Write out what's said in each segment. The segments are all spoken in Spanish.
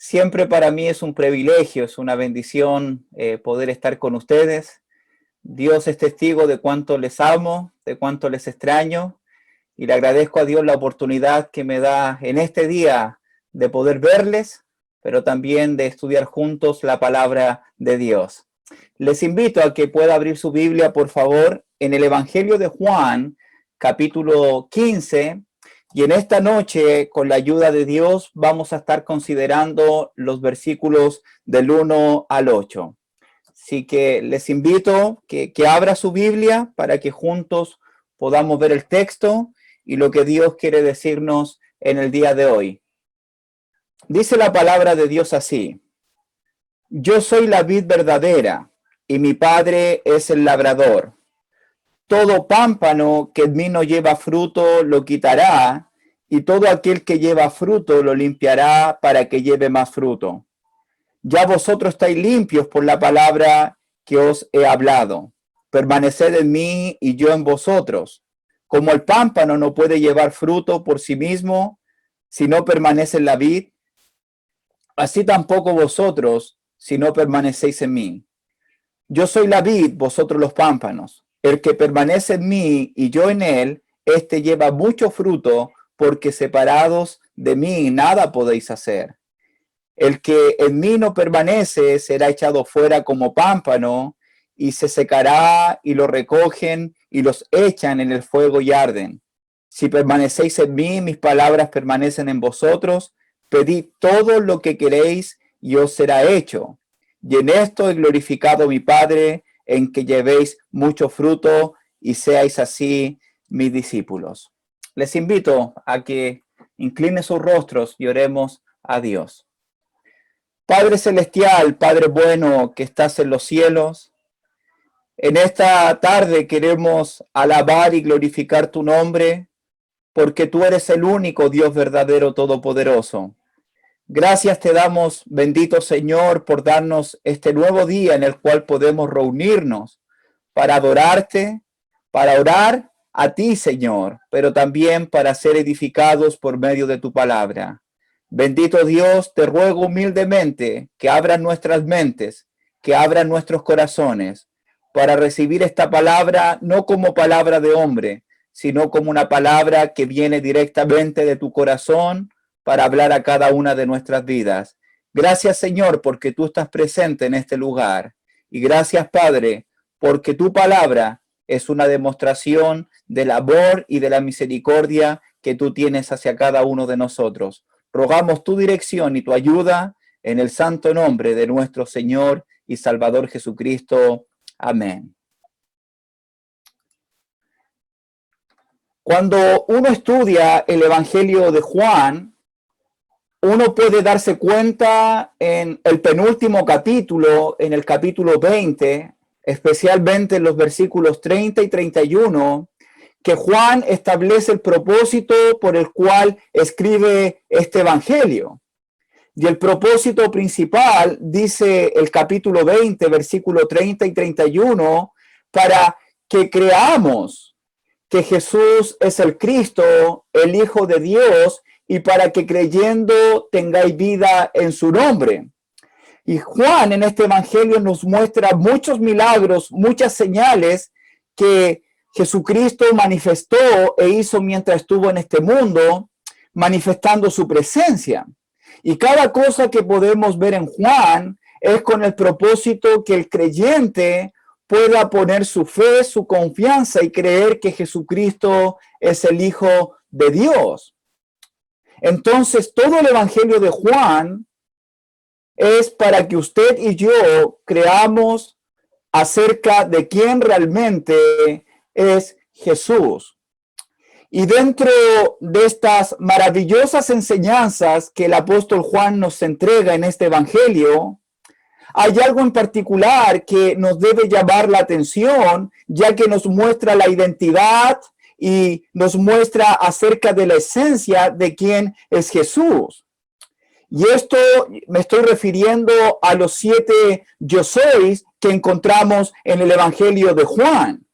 Siempre para mí es un privilegio, es una bendición poder estar con ustedes. Dios es testigo de cuánto les amo, de cuánto les extraño, y le agradezco a Dios la oportunidad que me da en este día de poder verles, pero también de estudiar juntos la palabra de Dios. Les invito a que pueda abrir su Biblia, por favor, en el Evangelio de Juan, capítulo 15, y en esta noche, con la ayuda de Dios, vamos a estar considerando los versículos del 1 al 8. Así que les invito que abra su Biblia para que juntos podamos ver el texto y lo que Dios quiere decirnos en el día de hoy. Dice la palabra de Dios así: Yo soy la vid verdadera y mi Padre es el labrador. Todo pámpano que en mí no lleva fruto lo quitará, y todo aquel que lleva fruto lo limpiará para que lleve más fruto. Ya vosotros estáis limpios por la palabra que os he hablado. Permaneced en mí y yo en vosotros. Como el pámpano no puede llevar fruto por sí mismo si no permanece en la vid, así tampoco vosotros si no permanecéis en mí. Yo soy la vid, vosotros los pámpanos. El que permanece en mí y yo en él, éste lleva mucho fruto, porque separados de mí nada podéis hacer. El que en mí no permanece será echado fuera como pámpano, y se secará, y lo recogen y los echan en el fuego y arden. Si permanecéis en mí, mis palabras permanecen en vosotros, pedid todo lo que queréis y os será hecho. Y en esto he glorificado a mi Padre, en que llevéis mucho fruto y seáis así mis discípulos. Les invito a que inclinen sus rostros y oremos a Dios. Padre celestial, Padre bueno que estás en los cielos, en esta tarde queremos alabar y glorificar tu nombre, porque tú eres el único Dios verdadero todopoderoso. Gracias te damos, bendito Señor, por darnos este nuevo día en el cual podemos reunirnos para adorarte, para orar a ti, Señor, pero también para ser edificados por medio de tu palabra. Bendito Dios, te ruego humildemente que abran nuestras mentes, que abran nuestros corazones, para recibir esta palabra no como palabra de hombre, sino como una palabra que viene directamente de tu corazón, para hablar a cada una de nuestras vidas. Gracias, Señor, porque tú estás presente en este lugar. Y gracias, Padre, porque tu palabra es una demostración del amor y de la misericordia que tú tienes hacia cada uno de nosotros. Rogamos tu dirección y tu ayuda en el santo nombre de nuestro Señor y Salvador Jesucristo. Amén. Cuando uno estudia el Evangelio de Juan, uno puede darse cuenta en el penúltimo capítulo, en el capítulo 20, especialmente en los versículos 30 y 31, que Juan establece el propósito por el cual escribe este evangelio. Y el propósito principal, dice el capítulo 20, versículo 30 y 31, para que creamos que Jesús es el Cristo, el Hijo de Dios, y para que creyendo tengáis vida en su nombre. Y Juan en este evangelio nos muestra muchos milagros, muchas señales que Jesucristo manifestó e hizo mientras estuvo en este mundo, manifestando su presencia. Y cada cosa que podemos ver en Juan es con el propósito que el creyente pueda poner su fe, su confianza y creer que Jesucristo es el Hijo de Dios. Entonces, todo el Evangelio de Juan es para que usted y yo creamos acerca de quién realmente es Jesús. Y dentro de estas maravillosas enseñanzas que el apóstol Juan nos entrega en este Evangelio, hay algo en particular que nos debe llamar la atención, ya que nos muestra la identidad y nos muestra acerca de la esencia de quién es Jesús. Y esto me estoy refiriendo a los 7 yo sois que encontramos en el Evangelio de Juan.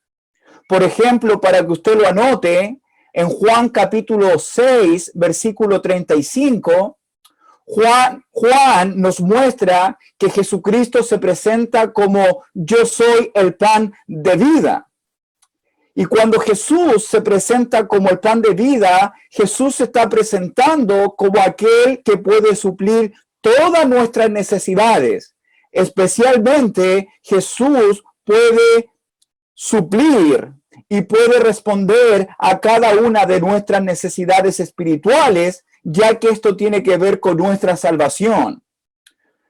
Por ejemplo, para que usted lo anote, en Juan capítulo 6, versículo 35, Juan nos muestra que Jesucristo se presenta como yo soy el pan de vida. Y cuando Jesús se presenta como el pan de vida, Jesús se está presentando como aquel que puede suplir todas nuestras necesidades. Especialmente Jesús puede suplir y puede responder a cada una de nuestras necesidades espirituales, ya que esto tiene que ver con nuestra salvación.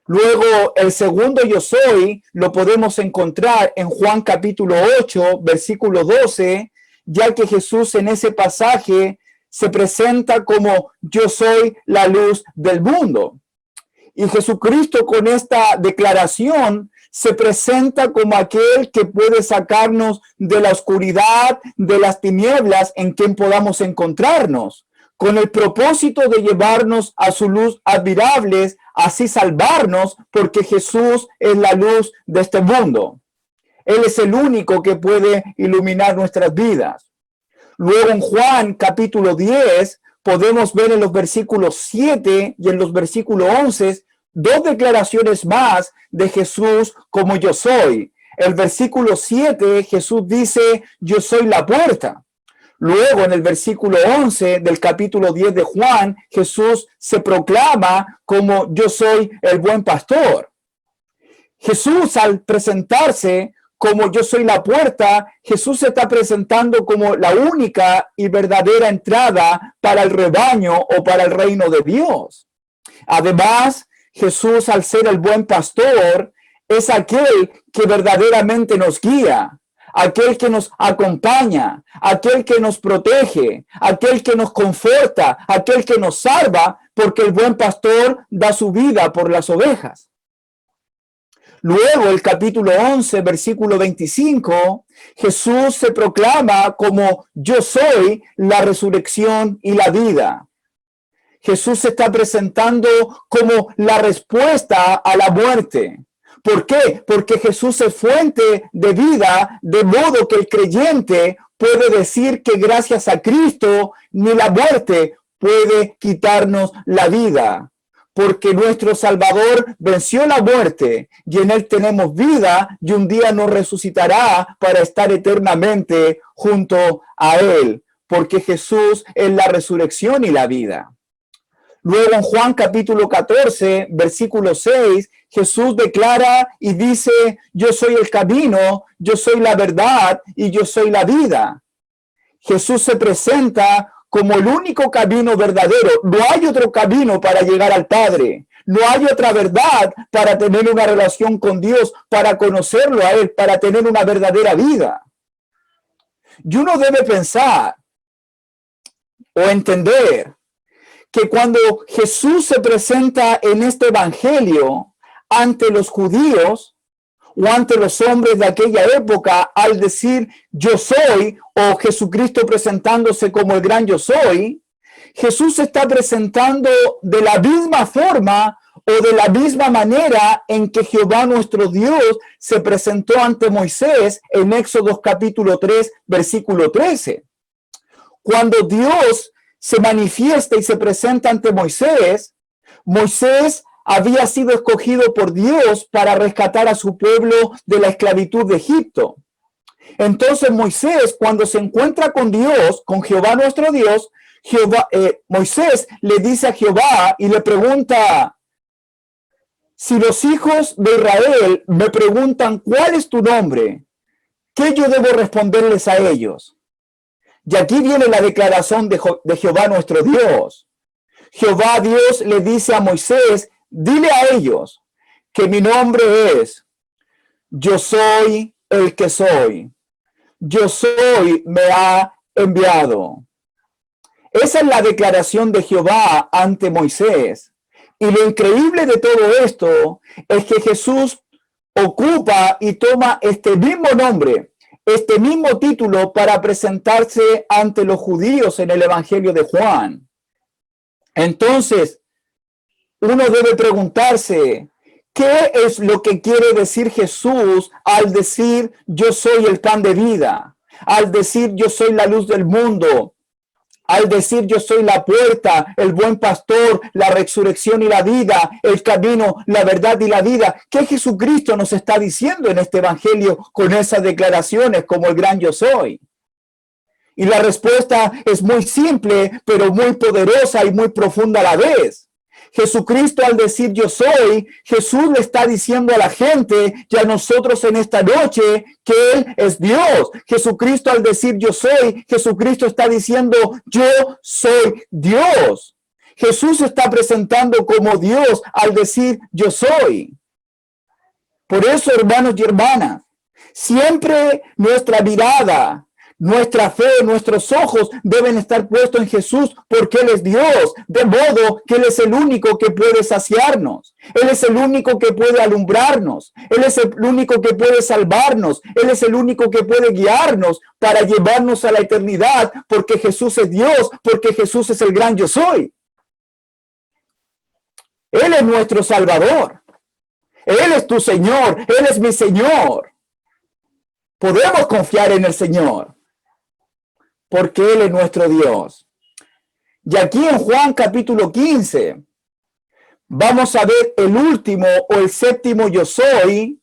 Luego, el segundo yo soy lo podemos encontrar en Juan capítulo 8, versículo 12, ya que Jesús en ese pasaje se presenta como yo soy la luz del mundo. Y Jesucristo con esta declaración se presenta como aquel que puede sacarnos de la oscuridad, de las tinieblas en quien podamos encontrarnos, con el propósito de llevarnos a su luz admirable, así salvarnos, porque Jesús es la luz de este mundo. Él es el único que puede iluminar nuestras vidas. Luego en Juan capítulo 10 podemos ver en los versículos 7 y en los versículos 11 dos declaraciones más de Jesús como yo soy. El versículo 7 Jesús dice yo soy la puerta. Luego, en el versículo 11 del capítulo 10 de Juan, Jesús se proclama como yo soy el buen pastor. Jesús, al presentarse como yo soy la puerta, Jesús se está presentando como la única y verdadera entrada para el rebaño o para el reino de Dios. Además, Jesús, al ser el buen pastor, es aquel que verdaderamente nos guía, aquel que nos acompaña, aquel que nos protege, aquel que nos conforta, aquel que nos salva, porque el buen pastor da su vida por las ovejas. Luego, el capítulo 11, versículo 25, Jesús se proclama como yo soy la resurrección y la vida. Jesús se está presentando como la respuesta a la muerte. ¿Por qué? Porque Jesús es fuente de vida, de modo que el creyente puede decir que gracias a Cristo ni la muerte puede quitarnos la vida. Porque nuestro Salvador venció la muerte y en Él tenemos vida y un día nos resucitará para estar eternamente junto a Él. Porque Jesús es la resurrección y la vida. Luego en Juan capítulo 14, versículo 6, Jesús declara y dice, yo soy el camino, yo soy la verdad y yo soy la vida. Jesús se presenta como el único camino verdadero. No hay otro camino para llegar al Padre. No hay otra verdad para tener una relación con Dios, para conocerlo a Él, para tener una verdadera vida. Y uno debe pensar o entender que cuando Jesús se presenta en este evangelio ante los judíos o ante los hombres de aquella época, al decir yo soy, o Jesucristo presentándose como el gran yo soy, Jesús se está presentando de la misma forma o de la misma manera en que Jehová nuestro Dios se presentó ante Moisés en Éxodo capítulo 3, versículo 13. Cuando Dios se manifiesta y se presenta ante Moisés, Moisés había sido escogido por Dios para rescatar a su pueblo de la esclavitud de Egipto. Entonces Moisés, cuando se encuentra con Dios, con Jehová nuestro Dios, Moisés le dice a Jehová y le pregunta, si los hijos de Israel me preguntan cuál es tu nombre, ¿qué yo debo responderles a ellos? Y aquí viene la declaración de Jehová nuestro Dios. Jehová Dios le dice a Moisés, dile a ellos que mi nombre es, yo soy el que soy. Yo soy, me ha enviado. Esa es la declaración de Jehová ante Moisés. Y lo increíble de todo esto es que Jesús ocupa y toma este mismo nombre, este mismo título para presentarse ante los judíos en el Evangelio de Juan. Entonces, uno debe preguntarse, ¿qué es lo que quiere decir Jesús al decir yo soy el pan de vida? Al decir yo soy la luz del mundo, al decir yo soy la puerta, el buen pastor, la resurrección y la vida, el camino, la verdad y la vida. ¿Qué Jesucristo nos está diciendo en este evangelio con esas declaraciones como el gran yo soy? Y la respuesta es muy simple, pero muy poderosa y muy profunda a la vez. Jesucristo, al decir yo soy, Jesús le está diciendo a la gente y a nosotros en esta noche que Él es Dios. Jesucristo, al decir yo soy, Jesucristo está diciendo yo soy Dios. Jesús se está presentando como Dios al decir yo soy. Por eso, hermanos y hermanas, siempre nuestra mirada, nuestra fe, nuestros ojos deben estar puestos en Jesús porque Él es Dios, de modo que Él es el único que puede saciarnos. Él es el único que puede alumbrarnos. Él es el único que puede salvarnos. Él es el único que puede guiarnos para llevarnos a la eternidad porque Jesús es Dios, porque Jesús es el gran yo soy. Él es nuestro Salvador. Él es tu Señor. Él es mi Señor. Podemos confiar en el Señor porque Él es nuestro Dios. Y aquí en Juan capítulo 15 vamos a ver el último o el séptimo yo soy,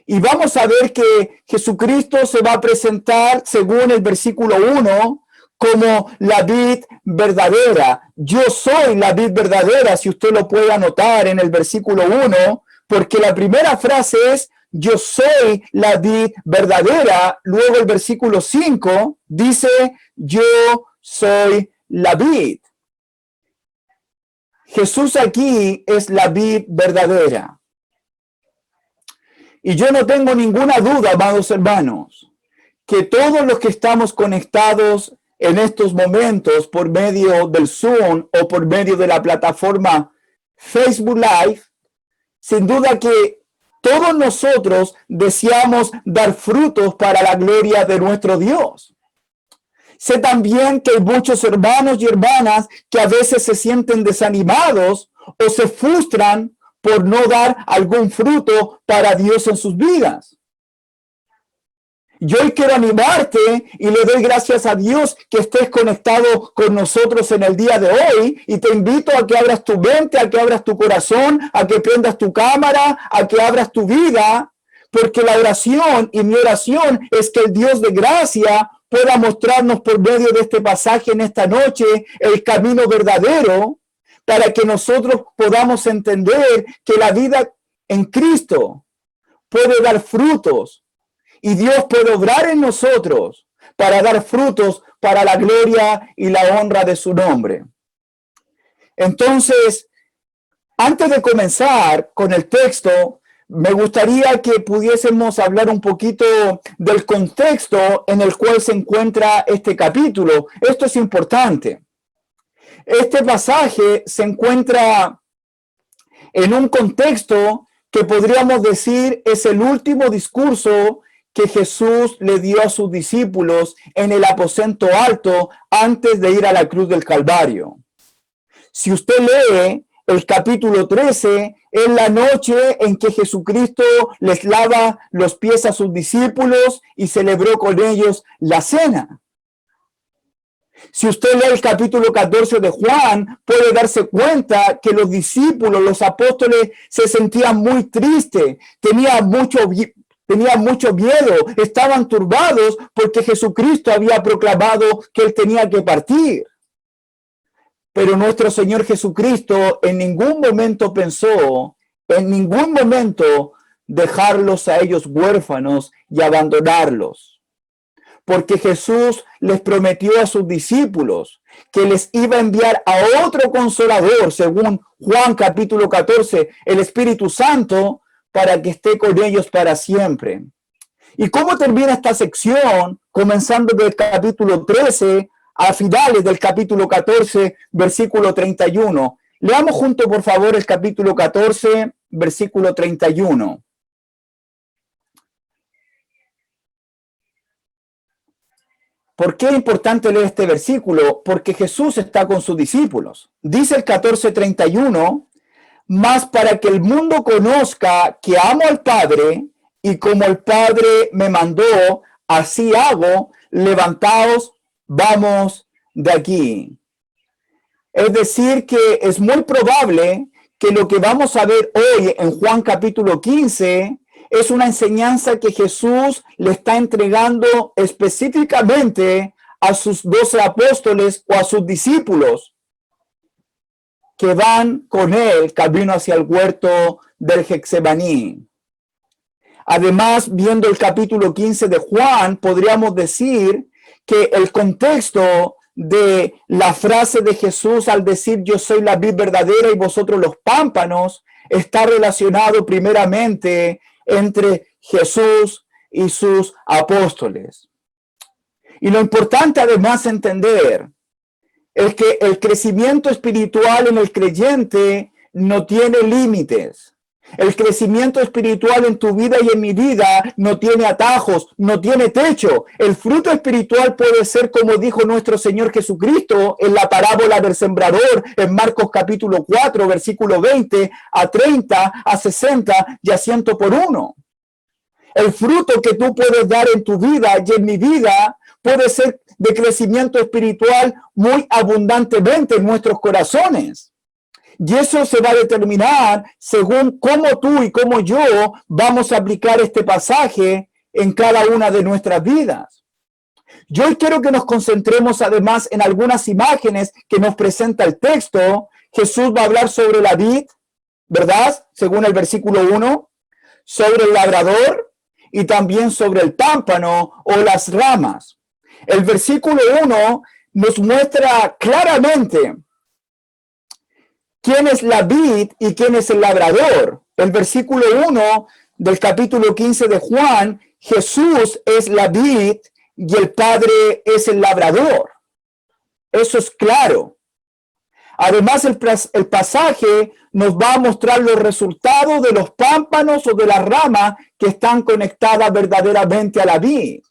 y vamos a ver que Jesucristo se va a presentar según el versículo 1 como la vid verdadera. Yo soy la vid verdadera, si usted lo puede anotar en el versículo 1, porque la primera frase es yo soy la vid verdadera. Luego el versículo 5 dice yo soy la vid. Jesús aquí es la vid verdadera. Y yo no tengo ninguna duda, amados hermanos, que todos los que estamos conectados en estos momentos por medio del Zoom o por medio de la plataforma Facebook Live, sin duda que todos nosotros deseamos dar frutos para la gloria de nuestro Dios. Sé también que hay muchos hermanos y hermanas que a veces se sienten desanimados o se frustran por no dar algún fruto para Dios en sus vidas. Yo hoy quiero animarte y le doy gracias a Dios que estés conectado con nosotros en el día de hoy, y te invito a que abras tu mente, a que abras tu corazón, a que prendas tu cámara, a que abras tu vida, porque la oración y mi oración es que el Dios de gracia pueda mostrarnos por medio de este pasaje en esta noche el camino verdadero para que nosotros podamos entender que la vida en Cristo puede dar frutos. Y Dios puede obrar en nosotros para dar frutos para la gloria y la honra de su nombre. Entonces, antes de comenzar con el texto, me gustaría que pudiésemos hablar un poquito del contexto en el cual se encuentra este capítulo. Esto es importante. Este pasaje se encuentra en un contexto que podríamos decir es el último discurso que Jesús le dio a sus discípulos en el aposento alto antes de ir a la cruz del Calvario. Si usted lee el capítulo 13, es la noche en que Jesucristo les lava los pies a sus discípulos y celebró con ellos la cena. Si usted lee el capítulo 14 de Juan, puede darse cuenta que los discípulos, los apóstoles, se sentían muy tristes, tenían mucho miedo, estaban turbados porque Jesucristo había proclamado que Él tenía que partir. Pero nuestro Señor Jesucristo en ningún momento pensó, en ningún momento, dejarlos a ellos huérfanos y abandonarlos. Porque Jesús les prometió a sus discípulos que les iba a enviar a otro consolador, según Juan capítulo 14, el Espíritu Santo, para que esté con ellos para siempre. ¿Y cómo termina esta sección? Comenzando del capítulo 13 a finales del capítulo 14, versículo 31. Leamos juntos, por favor, el capítulo 14, versículo 31. ¿Por qué es importante leer este versículo? Porque Jesús está con sus discípulos. Dice el 14:31, mas para que el mundo conozca que amo al Padre, y como el Padre me mandó, así hago, levantaos, vamos de aquí. Es decir, que es muy probable que lo que vamos a ver hoy en Juan capítulo 15 es una enseñanza que Jesús le está entregando específicamente a sus 12 apóstoles o a sus discípulos que van con él camino hacia el huerto del Getsemaní. Además, viendo el capítulo 15 de Juan, podríamos decir que el contexto de la frase de Jesús al decir yo soy la vid verdadera y vosotros los pámpanos está relacionado primeramente entre Jesús y sus apóstoles. Y lo importante además entender es que el crecimiento espiritual en el creyente no tiene límites. El crecimiento espiritual en tu vida y en mi vida no tiene atajos, no tiene techo. El fruto espiritual puede ser como dijo nuestro Señor Jesucristo en la parábola del sembrador, en Marcos capítulo 4, versículo 20, a 30, a 60 y a 100 por 1. El fruto que tú puedes dar en tu vida y en mi vida puede ser de crecimiento espiritual muy abundantemente en nuestros corazones. Y eso se va a determinar según cómo tú y cómo yo vamos a aplicar este pasaje en cada una de nuestras vidas. Yo hoy quiero que nos concentremos además en algunas imágenes que nos presenta el texto. Jesús va a hablar sobre la vid, ¿verdad? Según el versículo 1, sobre el labrador y también sobre el pámpano o las ramas. El versículo 1 nos muestra claramente quién es la vid y quién es el labrador. El versículo 1 del capítulo 15 de Juan, Jesús es la vid y el Padre es el labrador. Eso es claro. Además, el pasaje nos va a mostrar los resultados de los pámpanos o de las ramas que están conectadas verdaderamente a la vid.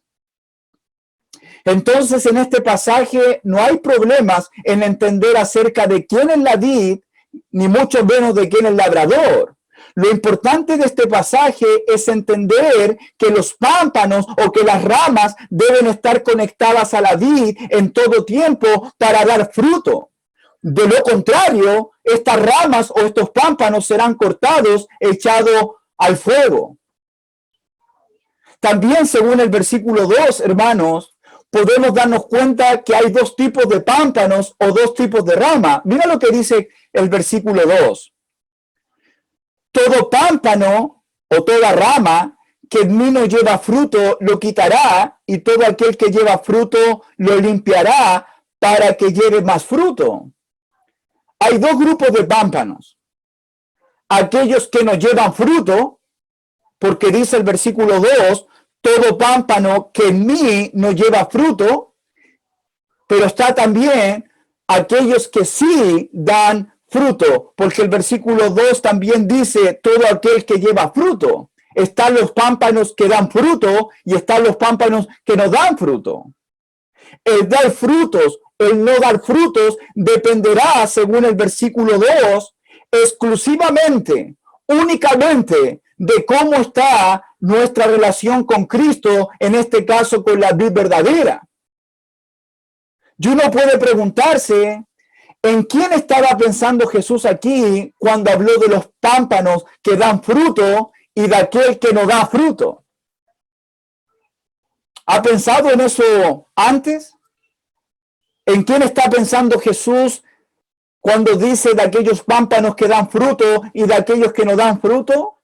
Entonces, en este pasaje no hay problemas en entender acerca de quién es la vid, ni mucho menos de quién es el labrador. Lo importante de este pasaje es entender que los pámpanos o que las ramas deben estar conectadas a la vid en todo tiempo para dar fruto. De lo contrario, estas ramas o estos pámpanos serán cortados, echados al fuego. También, según el versículo 2, hermanos, podemos darnos cuenta que hay dos tipos de pámpanos o dos tipos de rama. Mira lo que dice el versículo 2. Todo pámpano o toda rama que en mí no lleva fruto lo quitará, y todo aquel que lleva fruto lo limpiará para que lleve más fruto. Hay dos grupos de pámpanos. Aquellos que no llevan fruto, porque dice el versículo 2, todo pámpano que en mí no lleva fruto, pero está también aquellos que sí dan fruto, porque el versículo 2 también dice todo aquel que lleva fruto. Están los pámpanos que dan fruto y están los pámpanos que no dan fruto. El dar frutos, el no dar frutos, dependerá, según el versículo 2, exclusivamente, únicamente, de cómo está nuestra relación con Cristo, en este caso con la vid verdadera. Y uno puede preguntarse, ¿en quién estaba pensando Jesús aquí cuando habló de los pámpanos que dan fruto y de aquel que no da fruto? ¿Ha pensado en eso antes? ¿En quién está pensando Jesús cuando dice de aquellos pámpanos que dan fruto y de aquellos que no dan fruto?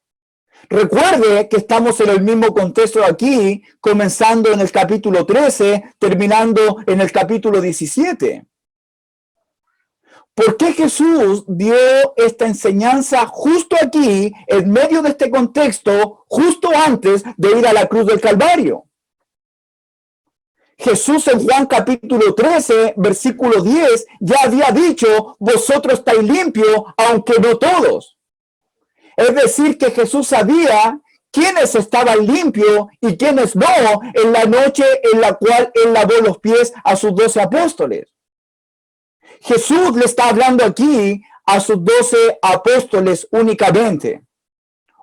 Recuerde que estamos en el mismo contexto aquí, comenzando en el capítulo 13, terminando en el capítulo 17. ¿Por qué Jesús dio esta enseñanza justo aquí, en medio de este contexto, justo antes de ir a la cruz del Calvario? Jesús en Juan capítulo 13, versículo 10, ya había dicho, vosotros estáis limpios, aunque no todos. Es decir, que Jesús sabía quiénes estaban limpios y quiénes no en la noche en la cual él lavó los pies a sus 12 apóstoles. Jesús le está hablando aquí a sus 12 apóstoles únicamente,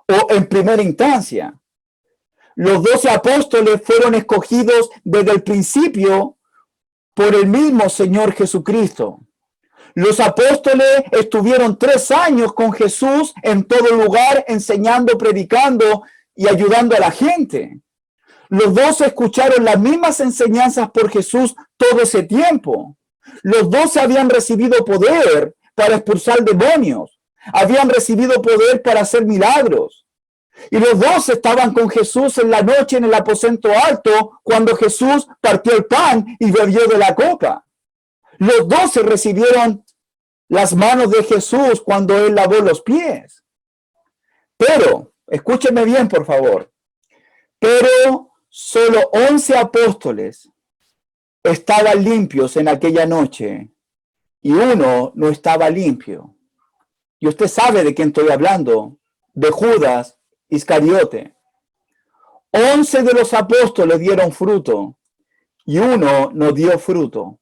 o en primera instancia. Los 12 apóstoles fueron escogidos desde el principio por el mismo Señor Jesucristo. Los apóstoles estuvieron 3 años con Jesús en todo lugar, enseñando, predicando y ayudando a la gente. Los 12 escucharon las mismas enseñanzas por Jesús todo ese tiempo. Los 12 habían recibido poder para expulsar demonios. Habían recibido poder para hacer milagros. Y los 12 estaban con Jesús en la noche en el aposento alto cuando Jesús partió el pan y bebió de la copa. Los 12 recibieron las manos de Jesús cuando él lavó los pies. Pero, escúchenme bien, por favor. Pero solo 11 apóstoles estaban limpios en aquella noche y uno no estaba limpio. Y usted sabe de quién estoy hablando, de Judas Iscariote. 11 de los apóstoles dieron fruto y uno no dio fruto.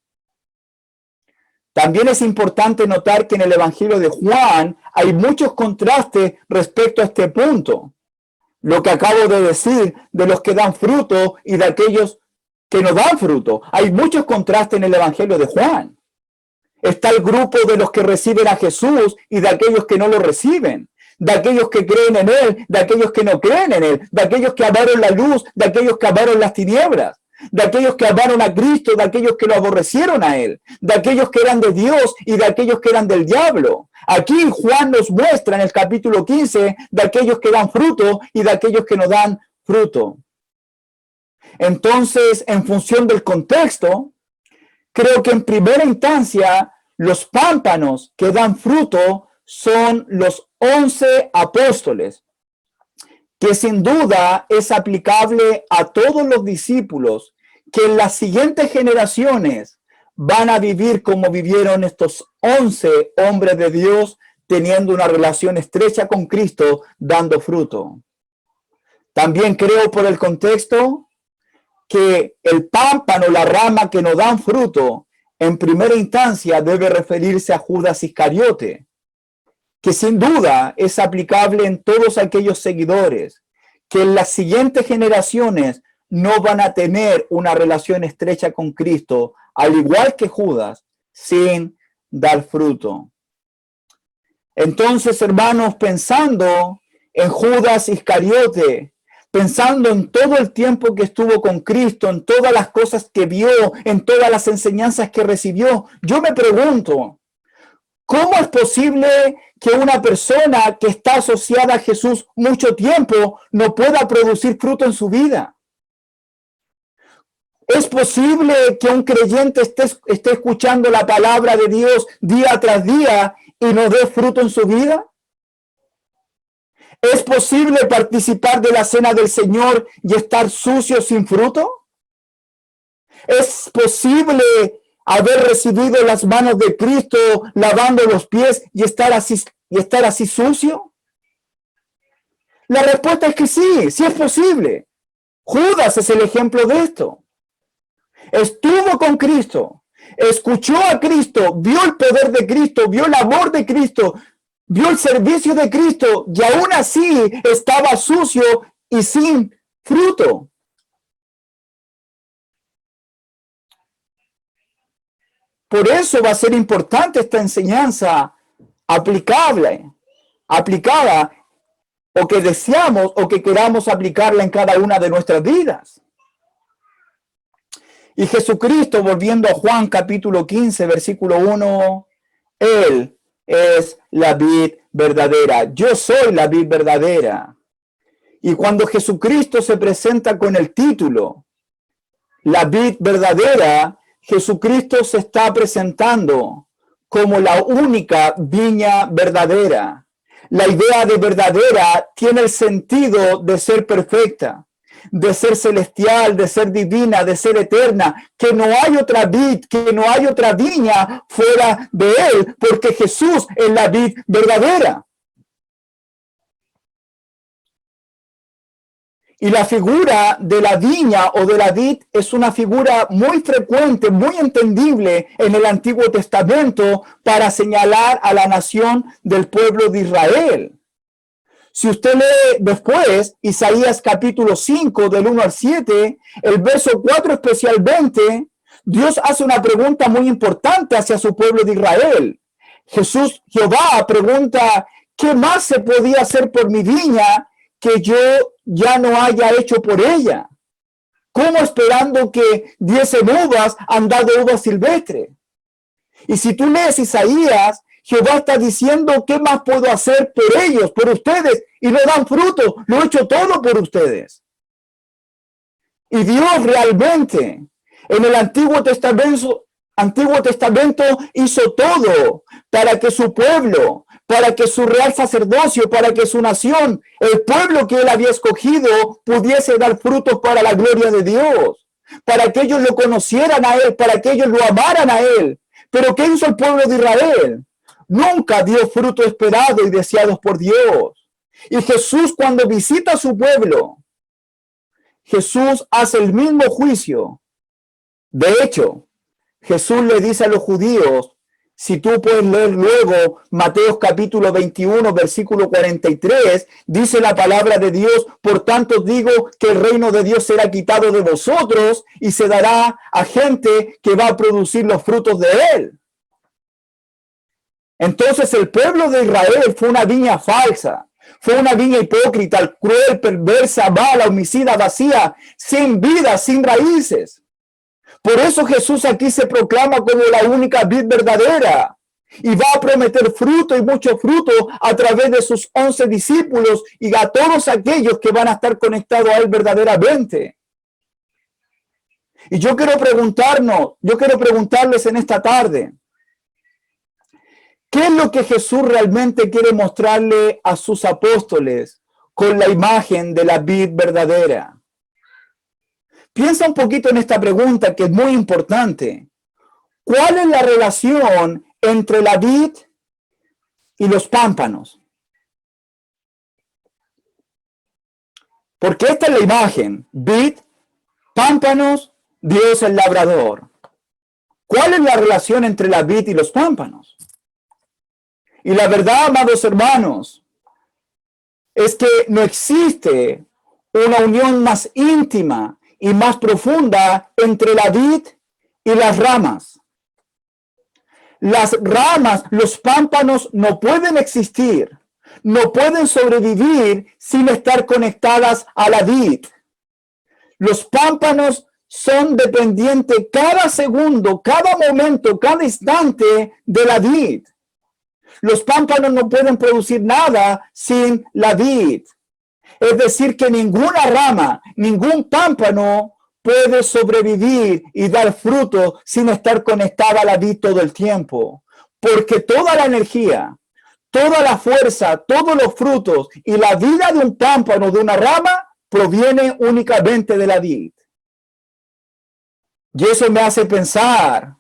También es importante notar que en el Evangelio de Juan hay muchos contrastes respecto a este punto. Lo que acabo de decir de los que dan fruto y de aquellos que no dan fruto. Hay muchos contrastes en el Evangelio de Juan. Está el grupo de los que reciben a Jesús y de aquellos que no lo reciben. De aquellos que creen en Él, de aquellos que no creen en Él. De aquellos que amaron la luz, de aquellos que amaron las tinieblas. De aquellos que amaron a Cristo, de aquellos que lo aborrecieron a Él, de aquellos que eran de Dios y de aquellos que eran del diablo. Aquí Juan nos muestra en el capítulo 15 de aquellos que dan fruto y de aquellos que no dan fruto. Entonces, en función del contexto, creo que en primera instancia los pámpanos que dan fruto son los 11 apóstoles, que sin duda es aplicable a todos los discípulos que en las siguientes generaciones van a vivir como vivieron estos 11 hombres de Dios, teniendo una relación estrecha con Cristo, dando fruto. También creo por el contexto que el pámpano, la rama que no dan fruto, en primera instancia debe referirse a Judas Iscariote, que sin duda es aplicable en todos aquellos seguidores que en las siguientes generaciones no van a tener una relación estrecha con Cristo, al igual que Judas, sin dar fruto. Entonces, hermanos, pensando en Judas Iscariote, pensando en todo el tiempo que estuvo con Cristo, en todas las cosas que vio, en todas las enseñanzas que recibió, yo me pregunto, ¿cómo es posible que una persona que está asociada a Jesús mucho tiempo no pueda producir fruto en su vida? ¿Es posible que un creyente esté escuchando la palabra de Dios día tras día y no dé fruto en su vida? ¿Es posible participar de la cena del Señor y estar sucio sin fruto? ¿Es posible haber recibido las manos de Cristo lavando los pies y estar así sucio? La respuesta es que sí, sí es posible. Judas es el ejemplo de esto. Estuvo con Cristo, escuchó a Cristo, vio el poder de Cristo, vio el amor de Cristo, vio el servicio de Cristo y aún así estaba sucio y sin fruto. Por eso va a ser importante esta enseñanza aplicada, o que deseamos o que queramos aplicarla en cada una de nuestras vidas. Y Jesucristo, volviendo a Juan capítulo 15, versículo 1, Él es la vid verdadera. Yo soy la vid verdadera. Y cuando Jesucristo se presenta con el título, la vid verdadera, Jesucristo se está presentando como la única viña verdadera. La idea de verdadera tiene el sentido de ser perfecta, de ser celestial, de ser divina, de ser eterna, que no hay otra vid, que no hay otra viña fuera de Él, porque Jesús es la vid verdadera. Y la figura de la viña o de la vid es una figura muy frecuente, muy entendible en el Antiguo Testamento para señalar a la nación del pueblo de Israel. Si usted lee después Isaías capítulo 5 del 1 al 7, el verso 4 especialmente, Dios hace una pregunta muy importante hacia su pueblo de Israel. Jehová pregunta, ¿qué más se podía hacer por mi viña que yo ya no haya hecho por ella? ¿Cómo esperando que diesen uvas han dado uvas silvestres? Y si tú lees Isaías, Jehová está diciendo, ¿qué más puedo hacer por ellos, por ustedes? Y no dan fruto, lo he hecho todo por ustedes. Y Dios realmente en el Antiguo Testamento hizo todo para que su pueblo, para que su real sacerdocio, para que su nación, el pueblo que él había escogido, pudiese dar frutos para la gloria de Dios, para que ellos lo conocieran a él, para que ellos lo amaran a él. Pero ¿qué hizo el pueblo de Israel? Nunca dio fruto esperado y deseados por Dios. Y Jesús, cuando visita a su pueblo, Jesús hace el mismo juicio. De hecho, Jesús le dice a los judíos, si tú puedes leer luego Mateo capítulo 21, versículo 43, dice la palabra de Dios, por tanto digo que el reino de Dios será quitado de vosotros y se dará a gente que va a producir los frutos de él. Entonces el pueblo de Israel fue una viña falsa, fue una viña hipócrita, cruel, perversa, mala, homicida, vacía, sin vida, sin raíces. Por eso Jesús aquí se proclama como la única vid verdadera y va a prometer fruto y mucho fruto a través de sus 11 discípulos y a todos aquellos que van a estar conectados a él verdaderamente. Y yo quiero preguntarles en esta tarde, ¿qué es lo que Jesús realmente quiere mostrarle a sus apóstoles con la imagen de la vid verdadera? Piensa un poquito en esta pregunta que es muy importante. ¿Cuál es la relación entre la vid y los pámpanos? Porque esta es la imagen. Vid, pámpanos, Dios el labrador. ¿Cuál es la relación entre la vid y los pámpanos? Y la verdad, amados hermanos, es que no existe una unión más íntima y más profunda entre la vid y las ramas. Las ramas, los pámpanos no pueden existir, no pueden sobrevivir sin estar conectadas a la vid. Los pámpanos son dependientes cada segundo, cada momento, cada instante de la vid. Los pámpanos no pueden producir nada sin la vid. Es decir, que ninguna rama, ningún pámpano puede sobrevivir y dar fruto sin estar conectada a la vid todo el tiempo. Porque toda la energía, toda la fuerza, todos los frutos y la vida de un pámpano, de una rama, proviene únicamente de la vid. Y eso me hace pensar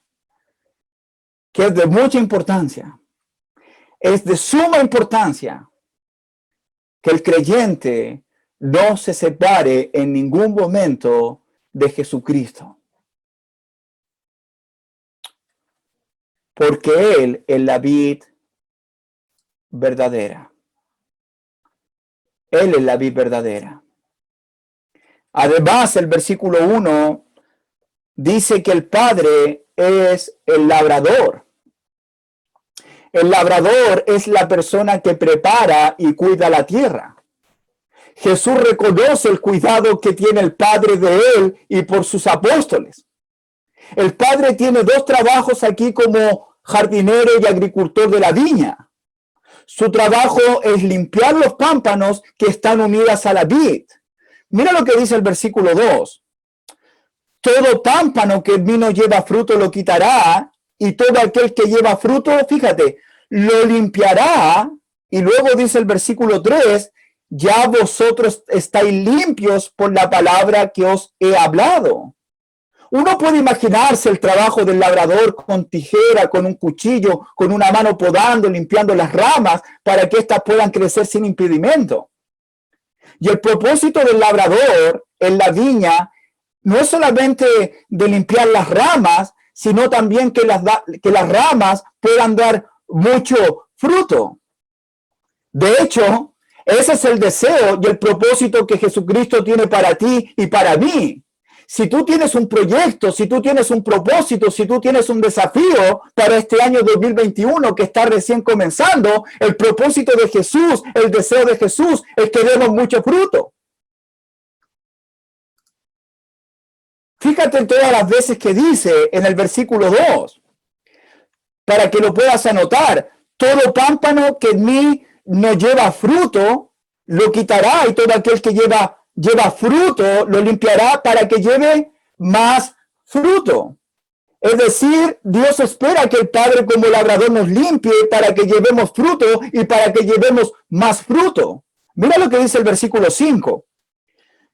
que es de mucha importancia. Es de suma importancia que el creyente no se separe en ningún momento de Jesucristo. Porque Él es la vid verdadera. Él es la vid verdadera. Además, el versículo 1 dice que el Padre es el labrador. El labrador es la persona que prepara y cuida la tierra. Jesús reconoce el cuidado que tiene el Padre de él y por sus apóstoles. El Padre tiene dos trabajos aquí como jardinero y agricultor de la viña. Su trabajo es limpiar los pámpanos que están unidas a la vid. Mira lo que dice el versículo 2. Todo pámpano que en mí no lleva fruto lo quitará, y todo aquel que lleva fruto, fíjate, lo limpiará. Y luego dice el versículo 3, ya vosotros estáis limpios por la palabra que os he hablado. Uno puede imaginarse el trabajo del labrador con tijera, con un cuchillo, con una mano podando, limpiando las ramas para que éstas puedan crecer sin impedimento. Y el propósito del labrador en la viña no es solamente de limpiar las ramas, sino también que las ramas puedan dar mucho fruto. De hecho, ese es el deseo y el propósito que Jesucristo tiene para ti y para mí. Si tú tienes un proyecto, si tú tienes un propósito, si tú tienes un desafío para este año 2021 que está recién comenzando, el propósito de Jesús, el deseo de Jesús es que demos mucho fruto. Fíjate en todas las veces que dice en el versículo 2, para que lo puedas anotar. Todo pámpano que en mí no lleva fruto, lo quitará, y todo aquel que lleva fruto, lo limpiará para que lleve más fruto. Es decir, Dios espera que el Padre como labrador nos limpie para que llevemos fruto y para que llevemos más fruto. Mira lo que dice el versículo 5.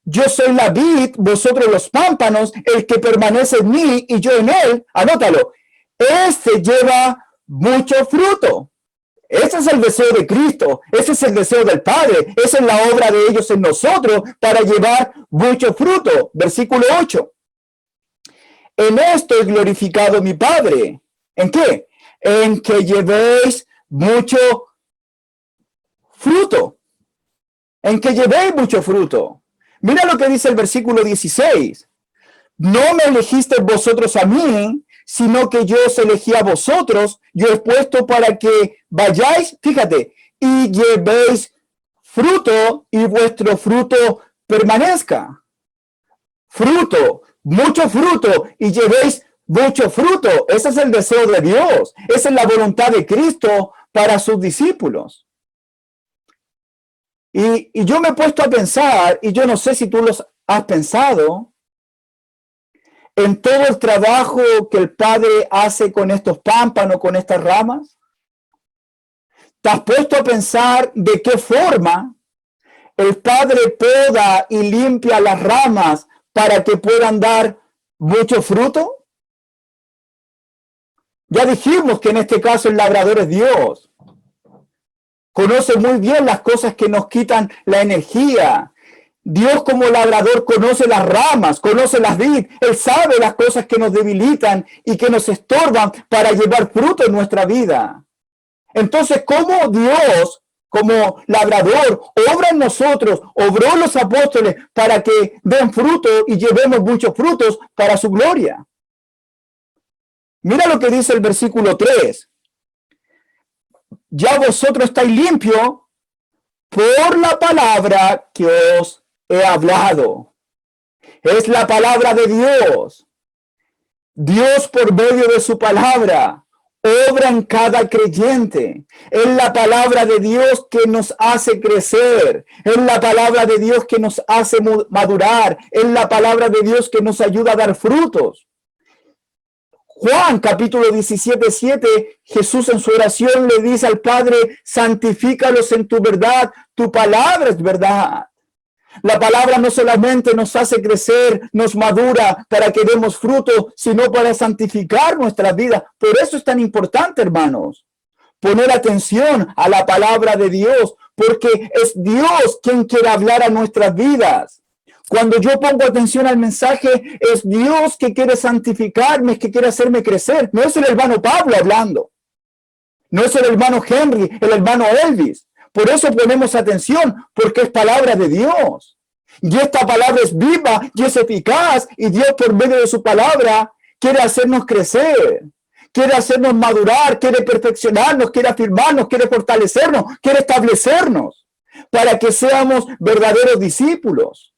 Yo soy la vid, vosotros los pámpanos, el que permanece en mí y yo en él, anótalo, este lleva mucho fruto. Ese es el deseo de Cristo, ese es el deseo del Padre, esa es la obra de ellos en nosotros para llevar mucho fruto. Versículo 8. En esto es glorificado mi Padre. ¿En qué? En que llevéis mucho fruto. En que llevéis mucho fruto. Mira lo que dice el versículo 16. No me elegisteis vosotros a mí, sino que yo os elegí a vosotros, yo he puesto para que vayáis, fíjate, y llevéis fruto y vuestro fruto permanezca. Fruto, mucho fruto, y llevéis mucho fruto. Ese es el deseo de Dios. Esa es la voluntad de Cristo para sus discípulos. Y yo me he puesto a pensar, y yo no sé si tú los has pensado, en todo el trabajo que el Padre hace con estos pámpanos, con estas ramas. ¿Te has puesto a pensar de qué forma el Padre poda y limpia las ramas para que puedan dar mucho fruto? Ya dijimos que en este caso el labrador es Dios. Conoce muy bien las cosas que nos quitan la energía. Dios como labrador conoce las ramas, conoce las vid. Él sabe las cosas que nos debilitan y que nos estorban para llevar fruto en nuestra vida. Entonces, ¿cómo Dios, como labrador, obra en nosotros, obró los apóstoles para que den fruto y llevemos muchos frutos para su gloria? Mira lo que dice el versículo 3. Ya vosotros estáis limpios por la palabra que os he hablado. Es la palabra de Dios. Dios por medio de su palabra obra en cada creyente. Es la palabra de Dios que nos hace crecer. Es la palabra de Dios que nos hace madurar. Es la palabra de Dios que nos ayuda a dar frutos. Juan capítulo 17:7, Jesús en su oración le dice al Padre, santifícalos en tu verdad, tu palabra es verdad. La palabra no solamente nos hace crecer, nos madura para que demos fruto, sino para santificar nuestra vida. Por eso es tan importante, hermanos, poner atención a la palabra de Dios, porque es Dios quien quiere hablar a nuestras vidas. Cuando yo pongo atención al mensaje, es Dios que quiere santificarme, que quiere hacerme crecer. No es el hermano Pablo hablando. No es el hermano Henry, el hermano Elvis. Por eso ponemos atención, porque es palabra de Dios. Y esta palabra es viva y es eficaz. Y Dios por medio de su palabra quiere hacernos crecer. Quiere hacernos madurar, quiere perfeccionarnos, quiere afirmarnos, quiere fortalecernos, quiere establecernos. Para que seamos verdaderos discípulos.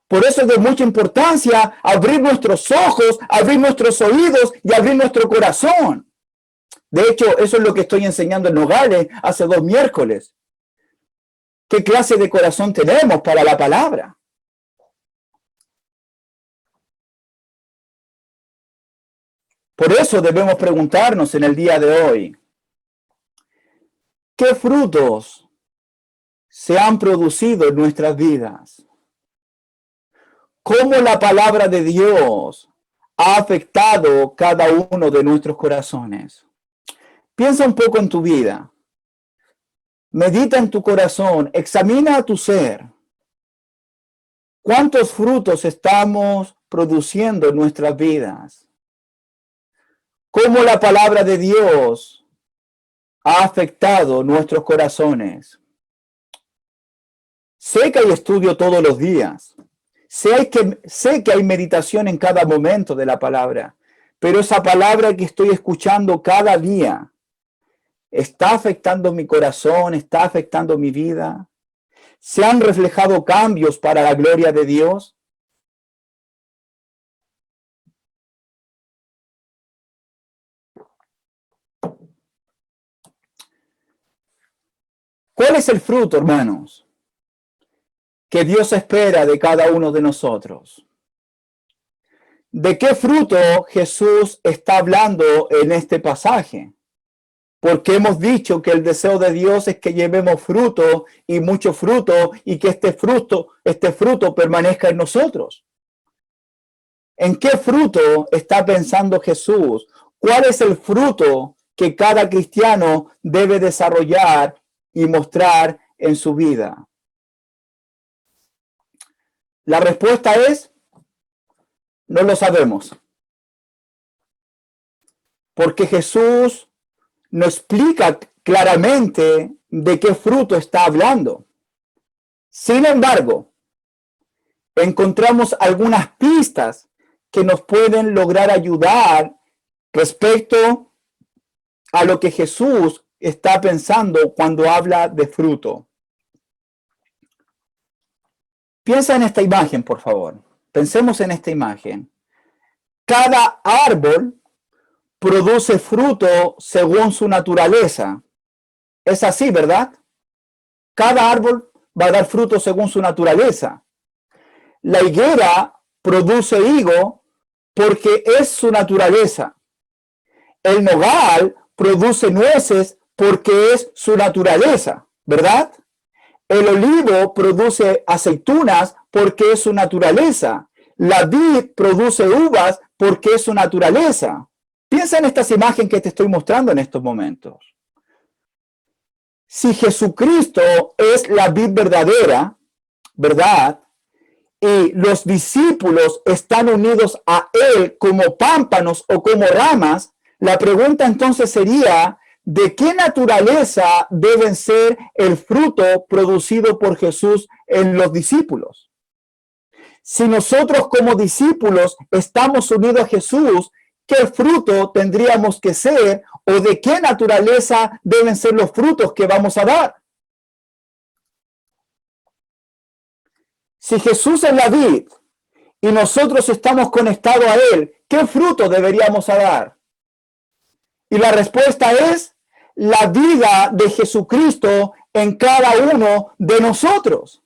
Por eso es de mucha importancia abrir nuestros ojos, abrir nuestros oídos y abrir nuestro corazón. De hecho, eso es lo que estoy enseñando en Nogales hace 2 miércoles. ¿Qué clase de corazón tenemos para la palabra? Por eso debemos preguntarnos en el día de hoy, ¿qué frutos se han producido en nuestras vidas? ¿Cómo la palabra de Dios ha afectado cada uno de nuestros corazones? Piensa un poco en tu vida. Medita en tu corazón. Examina a tu ser. ¿Cuántos frutos estamos produciendo en nuestras vidas? ¿Cómo la palabra de Dios ha afectado nuestros corazones? Sé que hay estudio todos los días. Sé que hay meditación en cada momento de la palabra, pero esa palabra que estoy escuchando cada día está afectando mi corazón, está afectando mi vida. ¿Se han reflejado cambios para la gloria de Dios? ¿Cuál es el fruto, hermanos, que Dios espera de cada uno de nosotros? ¿De qué fruto Jesús está hablando en este pasaje? Porque hemos dicho que el deseo de Dios es que llevemos fruto y mucho fruto y que este fruto permanezca en nosotros. ¿En qué fruto está pensando Jesús? ¿Cuál es el fruto que cada cristiano debe desarrollar y mostrar en su vida? La respuesta es, no lo sabemos. Porque Jesús no explica claramente de qué fruto está hablando. Sin embargo, encontramos algunas pistas que nos pueden lograr ayudar respecto a lo que Jesús está pensando cuando habla de fruto. Piensa en esta imagen, por favor. Pensemos en esta imagen. Cada árbol produce fruto según su naturaleza. Es así, ¿verdad? Cada árbol va a dar fruto según su naturaleza. La higuera produce higo porque es su naturaleza. El nogal produce nueces porque es su naturaleza, ¿verdad? El olivo produce aceitunas porque es su naturaleza. La vid produce uvas porque es su naturaleza. Piensa en estas imágenes que te estoy mostrando en estos momentos. Si Jesucristo es la vid verdadera, ¿verdad? Y los discípulos están unidos a Él como pámpanos o como ramas, la pregunta entonces sería, ¿de qué naturaleza deben ser el fruto producido por Jesús en los discípulos? Si nosotros como discípulos estamos unidos a Jesús, ¿qué fruto tendríamos que ser o de qué naturaleza deben ser los frutos que vamos a dar? Si Jesús es la vid y nosotros estamos conectados a Él, ¿qué fruto deberíamos dar? Y la respuesta es la vida de Jesucristo en cada uno de nosotros.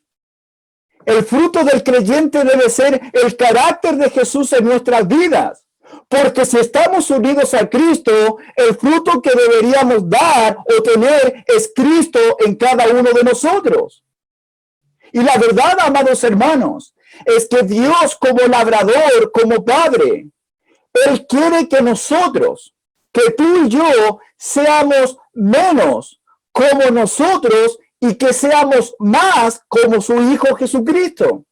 El fruto del creyente debe ser el carácter de Jesús en nuestras vidas. Porque si estamos unidos a Cristo, el fruto que deberíamos dar o tener es Cristo en cada uno de nosotros. Y la verdad, amados hermanos, es que Dios como labrador, como Padre, Él quiere que nosotros, que tú y yo, seamos menos como nosotros y que seamos más como su Hijo Jesucristo.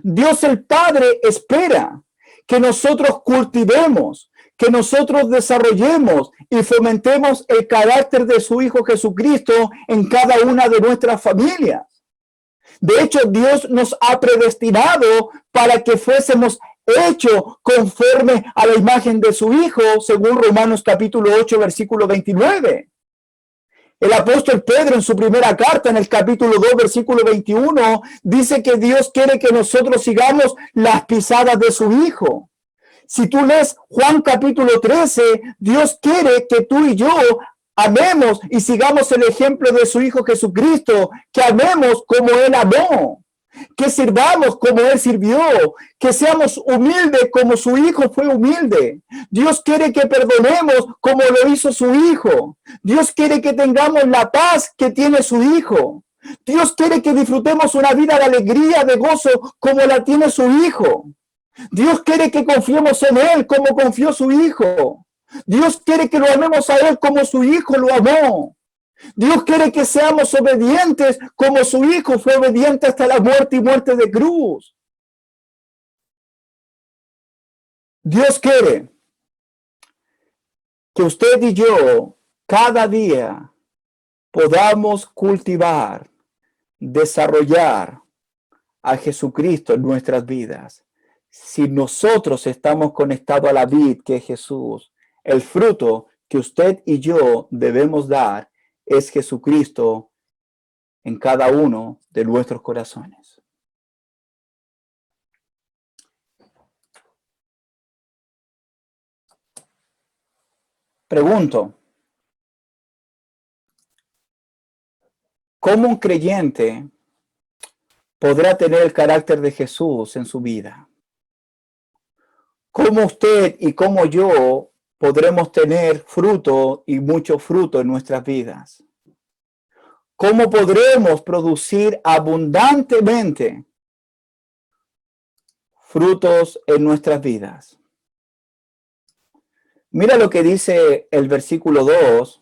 Dios el Padre espera que nosotros cultivemos, que nosotros desarrollemos y fomentemos el carácter de su Hijo Jesucristo en cada una de nuestras familias. De hecho, Dios nos ha predestinado para que fuésemos hechos conforme a la imagen de su Hijo, según Romanos capítulo 8, versículo 29. El apóstol Pedro en su primera carta, en el capítulo 2, versículo 21, dice que Dios quiere que nosotros sigamos las pisadas de su Hijo. Si tú lees Juan capítulo 13, Dios quiere que tú y yo amemos y sigamos el ejemplo de su Hijo Jesucristo, que amemos como Él amó, que sirvamos como Él sirvió, que seamos humildes como su Hijo fue humilde. Dios quiere que perdonemos como lo hizo su Hijo. Dios quiere que tengamos la paz que tiene su Hijo. Dios quiere que disfrutemos una vida de alegría, de gozo, como la tiene su Hijo. Dios quiere que confiemos en Él como confió su Hijo. Dios quiere que lo amemos a Él como su Hijo lo amó. Dios quiere que seamos obedientes como su Hijo fue obediente hasta la muerte y muerte de cruz. Dios quiere que usted y yo cada día podamos cultivar, desarrollar, a Jesucristo en nuestras vidas, si nosotros estamos conectados a la vid que es Jesús, el fruto que usted y yo debemos dar es Jesucristo en cada uno de nuestros corazones. Pregunto, ¿cómo un creyente podrá tener el carácter de Jesús en su vida? ¿Cómo usted y cómo yo podremos tener fruto y mucho fruto en nuestras vidas? ¿Cómo podremos producir abundantemente frutos en nuestras vidas? Mira lo que dice el versículo 2.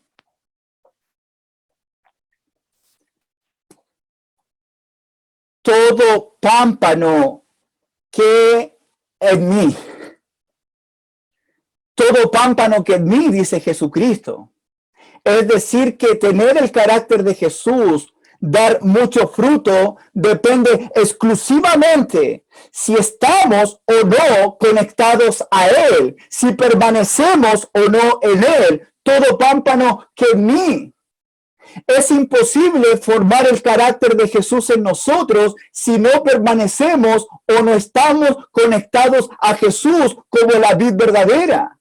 Todo pámpano que en mí. Todo pámpano que en mí, dice Jesucristo. Es decir, que tener el carácter de Jesús, dar mucho fruto, depende exclusivamente si estamos o no conectados a Él, si permanecemos o no en Él. Todo pámpano que en mí. Es imposible formar el carácter de Jesús en nosotros si no permanecemos o no estamos conectados a Jesús como la vid verdadera.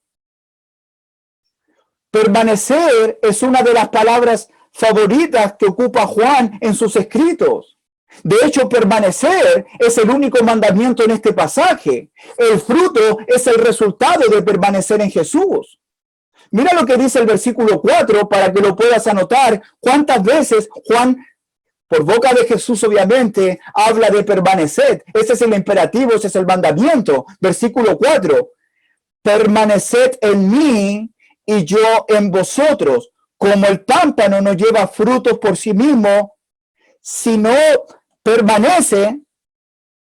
Permanecer es una de las palabras favoritas que ocupa Juan en sus escritos. De hecho, permanecer es el único mandamiento en este pasaje. El fruto es el resultado de permanecer en Jesús. Mira lo que dice el versículo 4 para que lo puedas anotar. ¿Cuántas veces Juan, por boca de Jesús obviamente, habla de permanecer? Ese es el imperativo, ese es el mandamiento. Versículo 4. Permaneced en mí y yo en vosotros. Como el pámpano no lleva frutos por sí mismo, si no permanece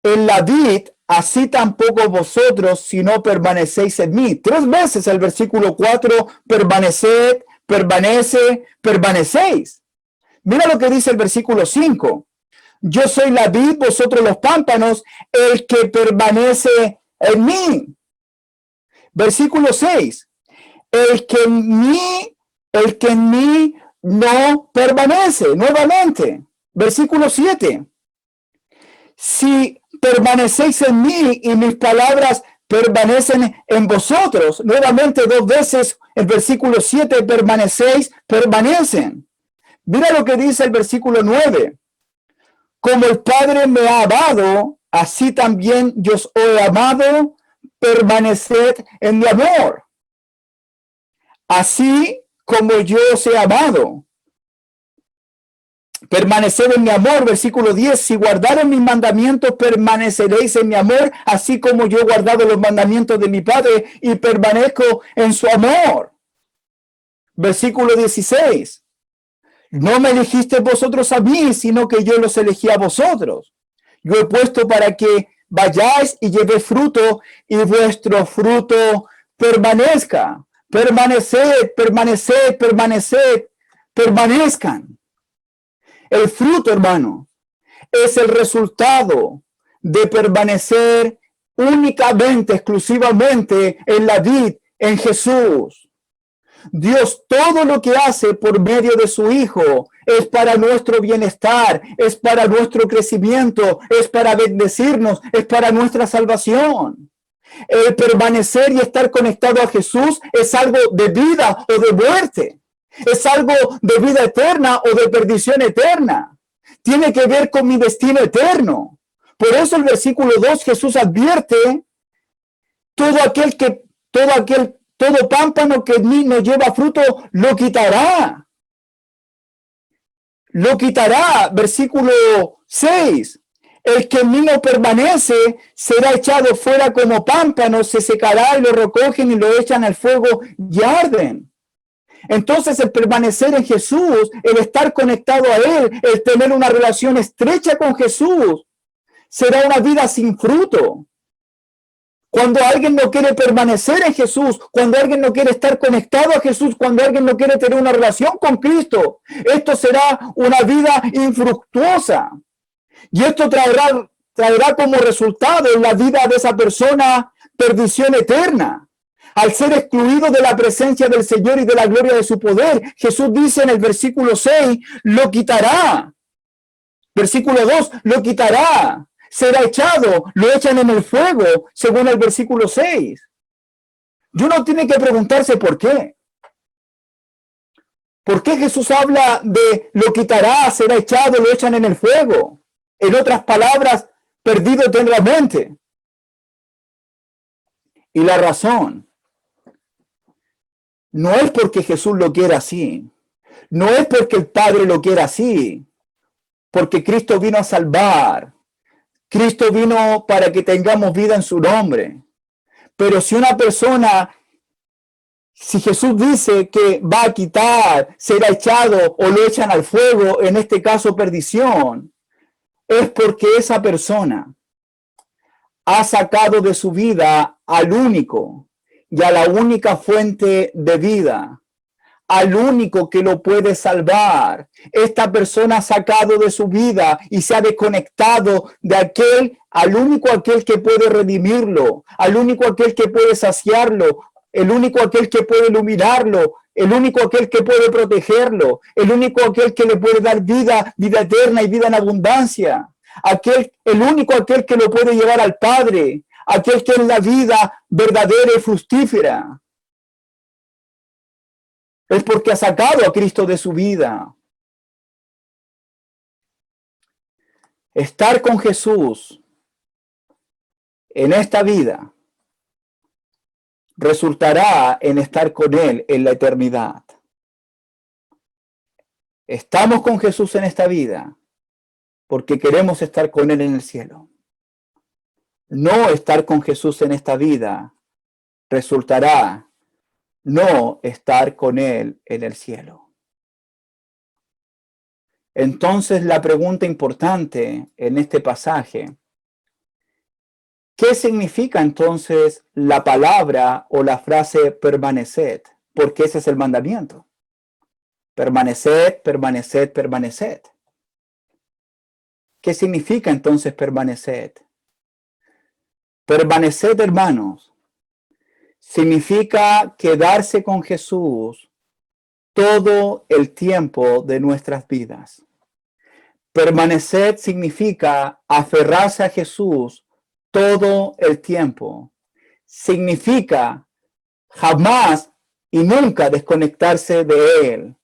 en la vid, así tampoco vosotros si no permanecéis en mí. 3 veces el versículo 4, permaneced, permanece, permanecéis. Mira lo que dice el versículo 5. Yo soy la vid, vosotros los pámpanos, el que permanece en mí. Versículo 6. El que en mí no permanece. Nuevamente. Versículo 7. Si permanecéis en mí y mis palabras permanecen en vosotros. Nuevamente 2 veces el versículo 7, permanecéis, permanecen. Mira lo que dice el versículo 9. Como el Padre me ha amado, así también yo os he amado, permaneced en mi amor. Así como yo os he amado. Permaneced en mi amor, versículo 10. Si guardaron mis mandamientos, permaneceréis en mi amor, así como yo he guardado los mandamientos de mi Padre y permanezco en su amor. Versículo 16. No me elegisteis vosotros a mí, sino que yo los elegí a vosotros. Yo he puesto para que vayáis y llevéis fruto, y vuestro fruto permanezca. Permaneced, permaneced, permaneced, permanezcan. El fruto, hermano, es el resultado de permanecer únicamente, exclusivamente en la vid, en Jesús. Dios todo lo que hace por medio de su Hijo es para nuestro bienestar, es para nuestro crecimiento, es para bendecirnos, es para nuestra salvación. El permanecer y estar conectado a Jesús es algo de vida o de muerte. Es algo de vida eterna o de perdición eterna. Tiene que ver con mi destino eterno. Por eso el versículo 2 Jesús advierte, todo pámpano que en mí no lleva fruto, lo quitará. Lo quitará. Versículo 6. El que en mí no permanece será echado fuera como pámpano, se secará y lo recogen y lo echan al fuego y arden. Entonces el permanecer en Jesús, el estar conectado a Él, el tener una relación estrecha con Jesús, será una vida sin fruto. Cuando alguien no quiere permanecer en Jesús, cuando alguien no quiere estar conectado a Jesús, cuando alguien no quiere tener una relación con Cristo, esto será una vida infructuosa. Y esto traerá traerá como resultado en la vida de esa persona perdición eterna. Al ser excluido de la presencia del Señor y de la gloria de su poder, Jesús dice en el versículo 6, lo quitará. Versículo 2, lo quitará. Será echado, lo echan en el fuego, según el versículo 6. Y uno tiene que preguntarse por qué. ¿Por qué Jesús habla de lo quitará, será echado, lo echan en el fuego? En otras palabras, perdido eternamente. Y la razón no es porque Jesús lo quiera así. No es porque el Padre lo quiera así. Porque Cristo vino a salvar. Cristo vino para que tengamos vida en su nombre. Pero si una persona, si Jesús dice que va a quitar, será echado o lo echan al fuego, en este caso perdición, es porque esa persona ha sacado de su vida al único y a la única fuente de vida, al único que lo puede salvar. Esta persona ha sacado de su vida y se ha desconectado de aquel, al único aquel que puede redimirlo, al único aquel que puede saciarlo, el único aquel que puede iluminarlo, el único aquel que puede protegerlo, el único aquel que le puede dar vida, vida eterna y vida en abundancia. El único aquel que lo puede llevar al Padre, aquel que es la vida verdadera y fructífera. Es porque ha sacado a Cristo de su vida. Estar con Jesús en esta vida resultará en estar con Él en la eternidad. Estamos con Jesús en esta vida porque queremos estar con Él en el cielo. No estar con Jesús en esta vida resultará no estar con Él en el cielo. Entonces, la pregunta importante en este pasaje, ¿qué significa entonces la palabra o la frase permaneced? Porque ese es el mandamiento. Permaneced, permaneced, permaneced. ¿Qué significa entonces permaneced? Permaneced, hermanos, significa quedarse con Jesús todo el tiempo de nuestras vidas. Permanecer significa aferrarse a Jesús todo el tiempo. Significa jamás y nunca desconectarse de Él.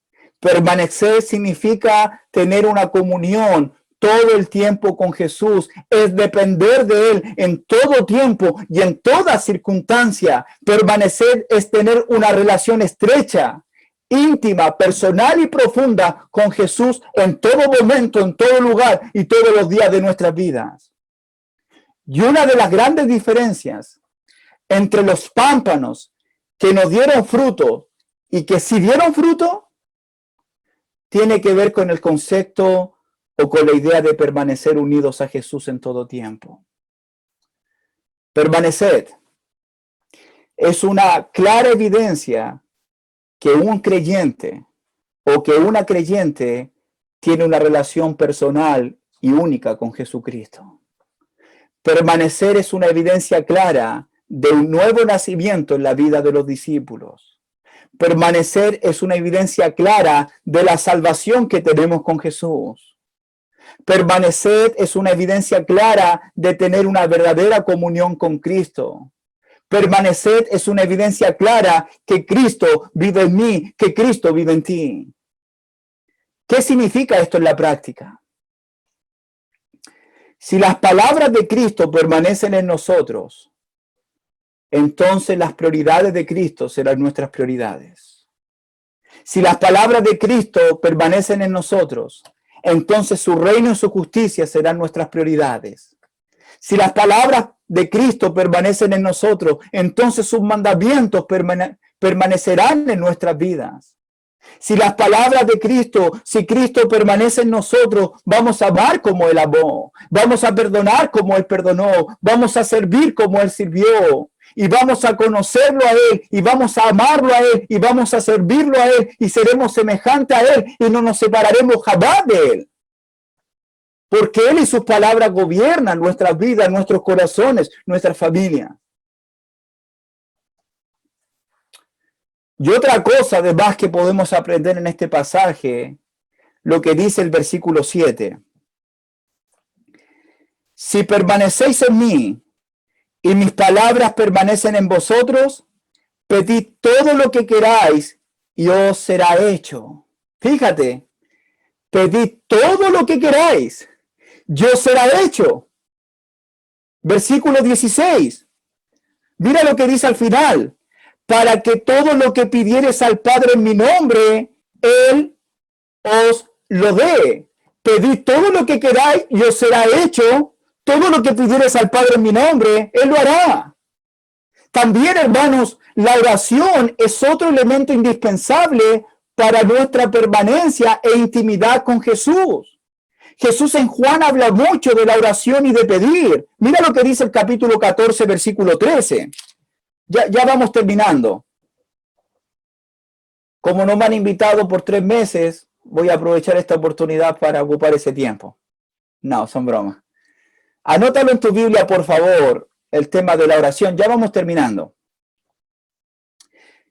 Permanecer significa tener una comunión todo el tiempo con Jesús. Es depender de Él en todo tiempo y en toda circunstancia. Permanecer es tener una relación estrecha, íntima, personal y profunda con Jesús en todo momento, en todo lugar y todos los días de nuestras vidas. Y una de las grandes diferencias entre los pámpanos que nos dieron fruto y que sí dieron fruto tiene que ver con el concepto o con la idea de permanecer unidos a Jesús en todo tiempo. Permanecer es una clara evidencia que un creyente o que una creyente tiene una relación personal y única con Jesucristo. Permanecer es una evidencia clara de un nuevo nacimiento en la vida de los discípulos. Permanecer es una evidencia clara de la salvación que tenemos con Jesús. Permanecer es una evidencia clara de tener una verdadera comunión con Cristo. Permanecer es una evidencia clara que Cristo vive en mí, que Cristo vive en ti. ¿Qué significa esto en la práctica? Si las palabras de Cristo permanecen en nosotros, entonces las prioridades de Cristo serán nuestras prioridades. Si las palabras de Cristo permanecen en nosotros, entonces su reino y su justicia serán nuestras prioridades. Si las palabras de Cristo permanecen en nosotros, entonces sus mandamientos permanecerán en nuestras vidas. Si las palabras de Cristo, si Cristo permanece en nosotros, vamos a amar como Él amó, vamos a perdonar como Él perdonó, vamos a servir como Él sirvió, y vamos a conocerlo a Él, y vamos a amarlo a Él, y vamos a servirlo a Él, y seremos semejantes a Él, y no nos separaremos jamás de Él. porque Él y sus palabras gobiernan nuestras vidas, nuestros corazones, nuestra familia. Y otra cosa, además, que podemos aprender en este pasaje, lo que dice el versículo 7. Si permanecéis en mí y mis palabras permanecen en vosotros, pedid todo lo que queráis y os será hecho. Fíjate, pedid todo lo que queráis y os será hecho. Versículo 16. Mira lo que dice al final. Para que todo lo que pidieres al Padre en mi nombre, Él os lo dé. Pedid todo lo que queráis y os será hecho. Todo lo que pidieres al Padre en mi nombre, Él lo hará. También, hermanos, la oración es otro elemento indispensable para nuestra permanencia e intimidad con Jesús. Jesús en Juan habla mucho de la oración y de pedir. Mira lo que dice el capítulo 14, versículo 13. Ya vamos terminando. Como no me han invitado por 3 meses, voy a aprovechar esta oportunidad para ocupar ese tiempo. No, son bromas. Anótalo en tu Biblia, por favor, el tema de la oración. Ya vamos terminando.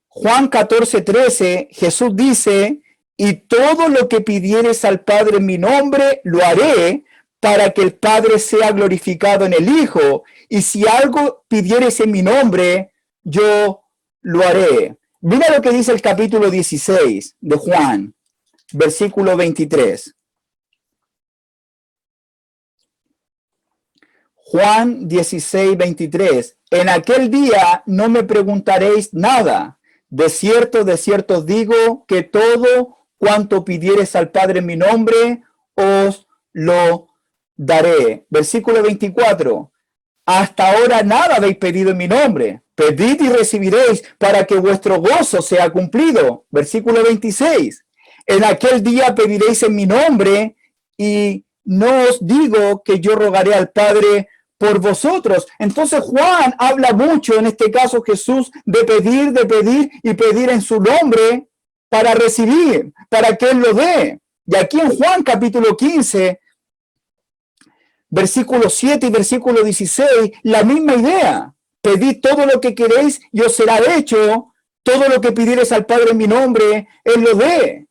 Juan 14, 13, Jesús dice, y todo lo que pidieres al Padre en mi nombre, lo haré para que el Padre sea glorificado en el Hijo. Y si algo pidieres en mi nombre, yo lo haré. Mira lo que dice el capítulo 16 de Juan, versículo 23. Juan 16, 23. En aquel día no me preguntaréis nada. De cierto os digo que todo cuanto pidieres al Padre en mi nombre, os lo daré. Versículo 24. Hasta ahora nada habéis pedido en mi nombre. Pedid y recibiréis para que vuestro gozo sea cumplido. Versículo 26. En aquel día pediréis en mi nombre y no os digo que yo rogaré al Padre por vosotros. Entonces Juan habla mucho, en este caso Jesús, de pedir y pedir en su nombre para recibir, para que Él lo dé. Y aquí en Juan capítulo 15, versículo 7 y versículo 16, la misma idea. Pedid todo lo que queréis y os será hecho. Todo lo que pidieres al Padre en mi nombre, Él lo dé.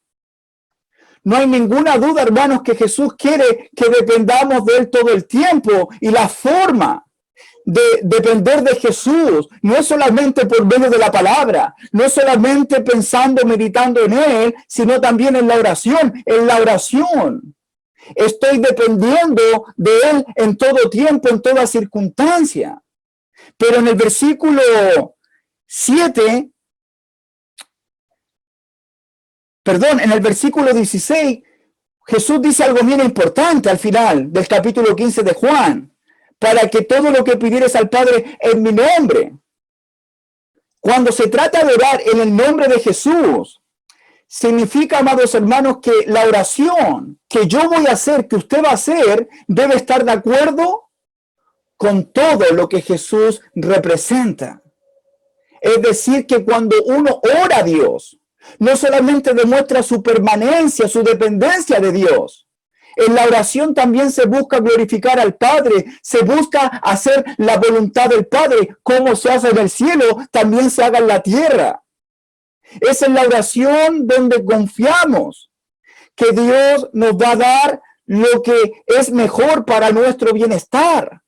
No hay ninguna duda, hermanos, que Jesús quiere que dependamos de Él todo el tiempo. Y la forma de depender de Jesús no es solamente por medio de la palabra, no es solamente pensando, meditando en Él, sino también en la oración. En la oración estoy dependiendo de Él en todo tiempo, en toda circunstancia. Pero en el versículo 7, en el versículo 16, Jesús dice algo bien importante al final del capítulo 15 de Juan. Para que todo lo que pidieres al Padre en mi nombre. Cuando se trata de orar en el nombre de Jesús, significa, amados hermanos, que la oración que yo voy a hacer, que usted va a hacer, debe estar de acuerdo con todo lo que Jesús representa. Es decir, que cuando uno ora a Dios, no solamente demuestra su permanencia, su dependencia de Dios. En la oración también se busca glorificar al Padre, se busca hacer la voluntad del Padre, como se hace en el cielo, también se haga en la tierra. Es en la oración donde confiamos que Dios nos va a dar lo que es mejor para nuestro bienestar.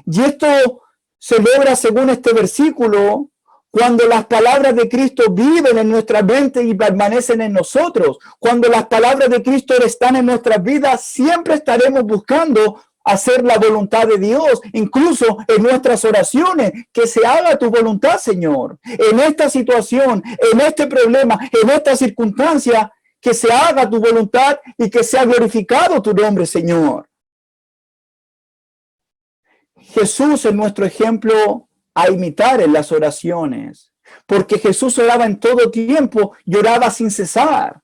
Y esto se logra, según este versículo, cuando las palabras de Cristo viven en nuestra mente y permanecen en nosotros. Cuando las palabras de Cristo están en nuestras vidas, siempre estaremos buscando hacer la voluntad de Dios, incluso en nuestras oraciones. Que se haga tu voluntad, Señor, en esta situación, en este problema, en esta circunstancia, que se haga tu voluntad y que sea glorificado tu nombre, Señor. Jesús es nuestro ejemplo a imitar en las oraciones, porque Jesús oraba en todo tiempo y oraba sin cesar.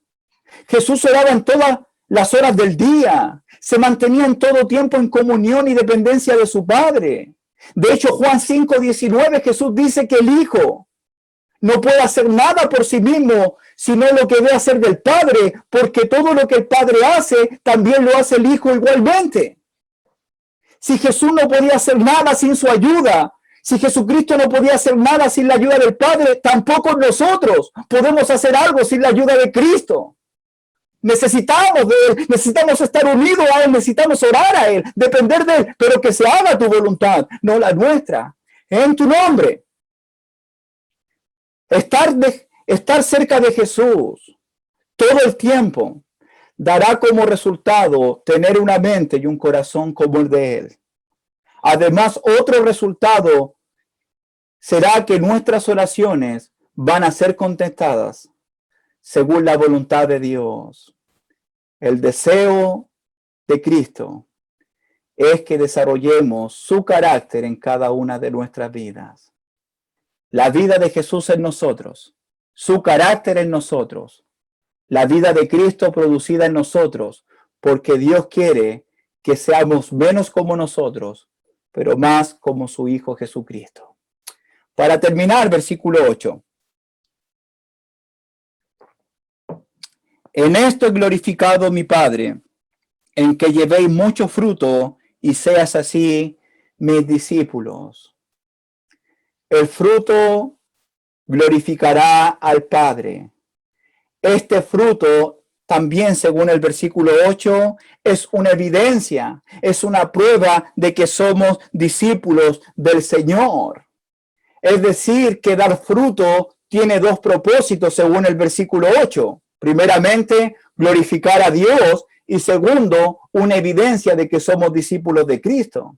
Jesús oraba en todas las horas del día, se mantenía en todo tiempo en comunión y dependencia de su Padre. De hecho, Juan 5:19, Jesús dice que el Hijo no puede hacer nada por sí mismo, sino lo que debe hacer del Padre, porque todo lo que el Padre hace, también lo hace el Hijo igualmente. Si Jesús no podía hacer nada sin su ayuda, si Jesucristo no podía hacer nada sin la ayuda del Padre, tampoco nosotros podemos hacer algo sin la ayuda de Cristo. Necesitamos de Él, necesitamos estar unidos a Él, necesitamos orar a Él, depender de Él, pero que se haga tu voluntad, no la nuestra, en tu nombre. Estar cerca de Jesús todo el tiempo dará como resultado tener una mente y un corazón como el de Él. Además, otro resultado será que nuestras oraciones van a ser contestadas según la voluntad de Dios. El deseo de Cristo es que desarrollemos su carácter en cada una de nuestras vidas. La vida de Jesús en nosotros, su carácter en nosotros, la vida de Cristo producida en nosotros, porque Dios quiere que seamos menos como nosotros, pero más como su Hijo Jesucristo. Para terminar, versículo 8. En esto he glorificado mi Padre, en que llevéis mucho fruto y seas así mis discípulos. El fruto glorificará al Padre. Este fruto también, según el versículo 8, es una evidencia, es una prueba de que somos discípulos del Señor. Es decir, que dar fruto tiene dos propósitos, según el versículo 8. Primeramente, glorificar a Dios, y segundo, una evidencia de que somos discípulos de Cristo.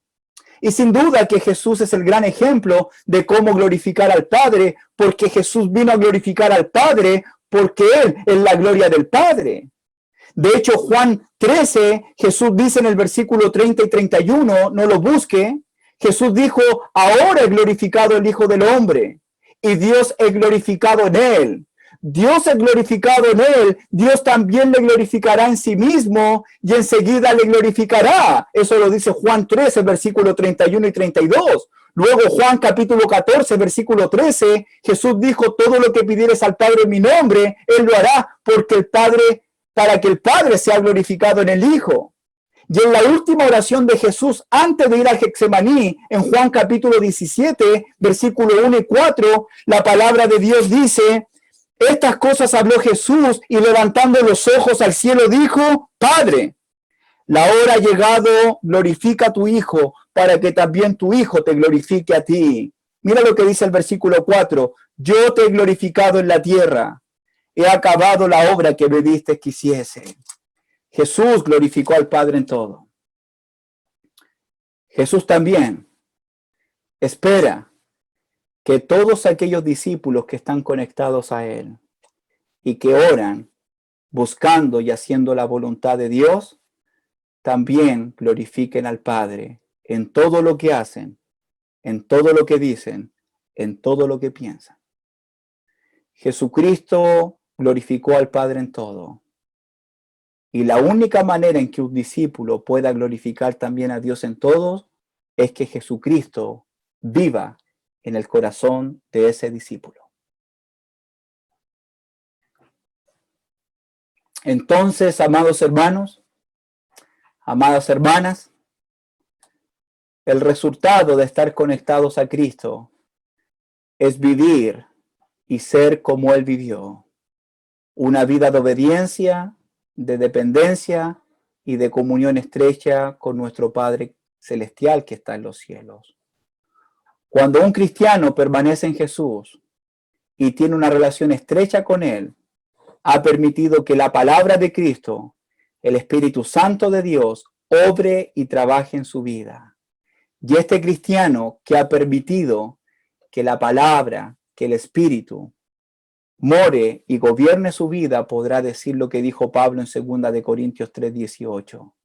Y sin duda que Jesús es el gran ejemplo de cómo glorificar al Padre, porque Jesús vino a glorificar al Padre, porque Él es la gloria del Padre. De hecho, Juan 13, Jesús dice en el versículo 30 y 31, no lo busque, Jesús dijo, ahora es glorificado el Hijo del Hombre, y Dios es glorificado en Él. Dios es glorificado en Él, Dios también le glorificará en sí mismo, y enseguida le glorificará. Eso lo dice Juan 13, versículo 31 y 32. Luego Juan capítulo 14, versículo 13, Jesús dijo, todo lo que pidieres al Padre en mi nombre, Él lo hará, porque el Padre, para que el Padre sea glorificado en el Hijo. Y en la última oración de Jesús, antes de ir al Getsemaní, en Juan capítulo 17, versículo 1 y 4, la palabra de Dios dice, estas cosas habló Jesús y levantando los ojos al cielo dijo, Padre, la hora ha llegado, glorifica a tu Hijo, para que también tu Hijo te glorifique a ti. Mira lo que dice el versículo 4, yo te he glorificado en la tierra, he acabado la obra que me diste que hiciese. Jesús glorificó al Padre en todo. Jesús también espera que todos aquellos discípulos que están conectados a Él y que oran buscando y haciendo la voluntad de Dios, también glorifiquen al Padre en todo lo que hacen, en todo lo que dicen, en todo lo que piensan. Jesucristo glorificó al Padre en todo. Y la única manera en que un discípulo pueda glorificar también a Dios en todo es que Jesucristo viva en el corazón de ese discípulo. Entonces, amados hermanos, amadas hermanas, el resultado de estar conectados a Cristo es vivir y ser como Él vivió. Una vida de obediencia, de dependencia y de comunión estrecha con nuestro Padre Celestial que está en los cielos. Cuando un cristiano permanece en Jesús y tiene una relación estrecha con Él, ha permitido que la palabra de Cristo, el Espíritu Santo de Dios, obre y trabaje en su vida. Y este cristiano que ha permitido que la palabra, que el Espíritu, more y gobierne su vida, podrá decir lo que dijo Pablo en 2 de Corintios 3:18.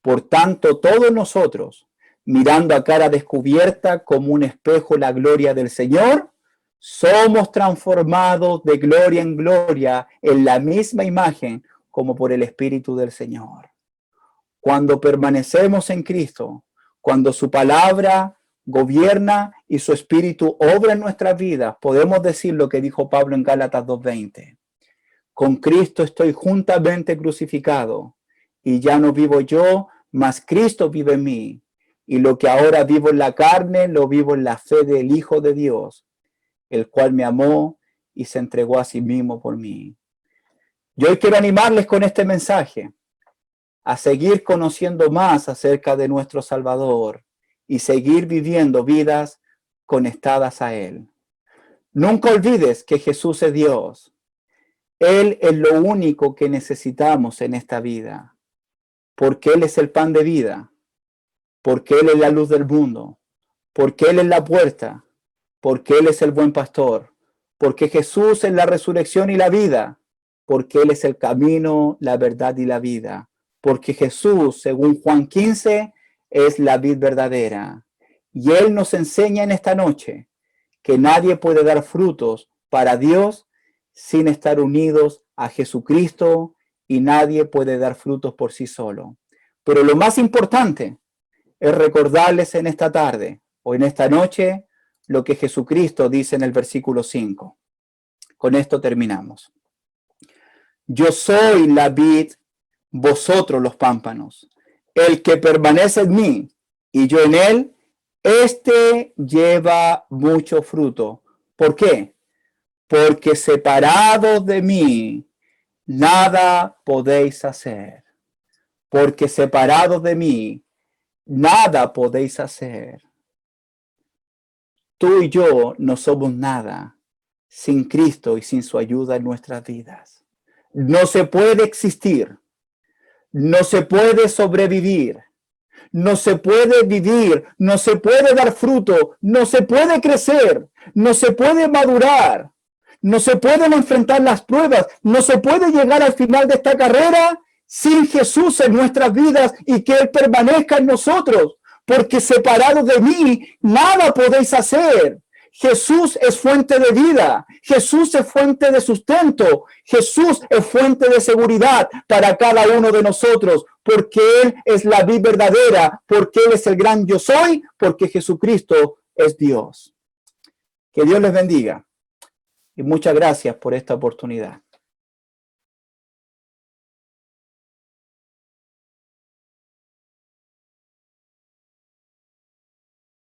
Por tanto, todos nosotros, mirando a cara descubierta como un espejo la gloria del Señor, somos transformados de gloria en gloria en la misma imagen como por el Espíritu del Señor. Cuando permanecemos en Cristo, cuando su palabra gobierna y su Espíritu obra en nuestras vidas, podemos decir lo que dijo Pablo en Gálatas 2:20. Con Cristo estoy juntamente crucificado, y ya no vivo yo, mas Cristo vive en mí. Y lo que ahora vivo en la carne, lo vivo en la fe del Hijo de Dios, el cual me amó y se entregó a sí mismo por mí. Yo hoy quiero animarles con este mensaje a seguir conociendo más acerca de nuestro Salvador y seguir viviendo vidas conectadas a Él. Nunca olvides que Jesús es Dios. Él es lo único que necesitamos en esta vida, porque Él es el pan de vida, porque Él es la luz del mundo, porque Él es la puerta, porque Él es el buen pastor, porque Jesús es la resurrección y la vida, porque Él es el camino, la verdad y la vida, porque Jesús, según Juan 15, es la vid verdadera. Y Él nos enseña en esta noche que nadie puede dar frutos para Dios sin estar unidos a Jesucristo, y nadie puede dar frutos por sí solo. Pero lo más importante es recordarles en esta tarde o en esta noche lo que Jesucristo dice en el versículo 5. Con esto terminamos. Yo soy la vid, vosotros los pámpanos. El que permanece en mí y yo en él, este lleva mucho fruto. ¿Por qué? Porque separados de mí, nada podéis hacer. Porque separados de mí, nada podéis hacer. Tú y yo no somos nada sin Cristo y sin su ayuda en nuestras vidas. No se puede existir, no se puede sobrevivir, no se puede vivir, no se puede dar fruto, no se puede crecer, no se puede madurar, no se pueden enfrentar las pruebas, no se puede llegar al final de esta carrera sin Jesús en nuestras vidas y que Él permanezca en nosotros, porque separados de mí, nada podéis hacer. Jesús es fuente de vida, Jesús es fuente de sustento, Jesús es fuente de seguridad para cada uno de nosotros, porque Él es la vid verdadera, porque Él es el gran yo soy, porque Jesucristo es Dios. Que Dios les bendiga y muchas gracias por esta oportunidad.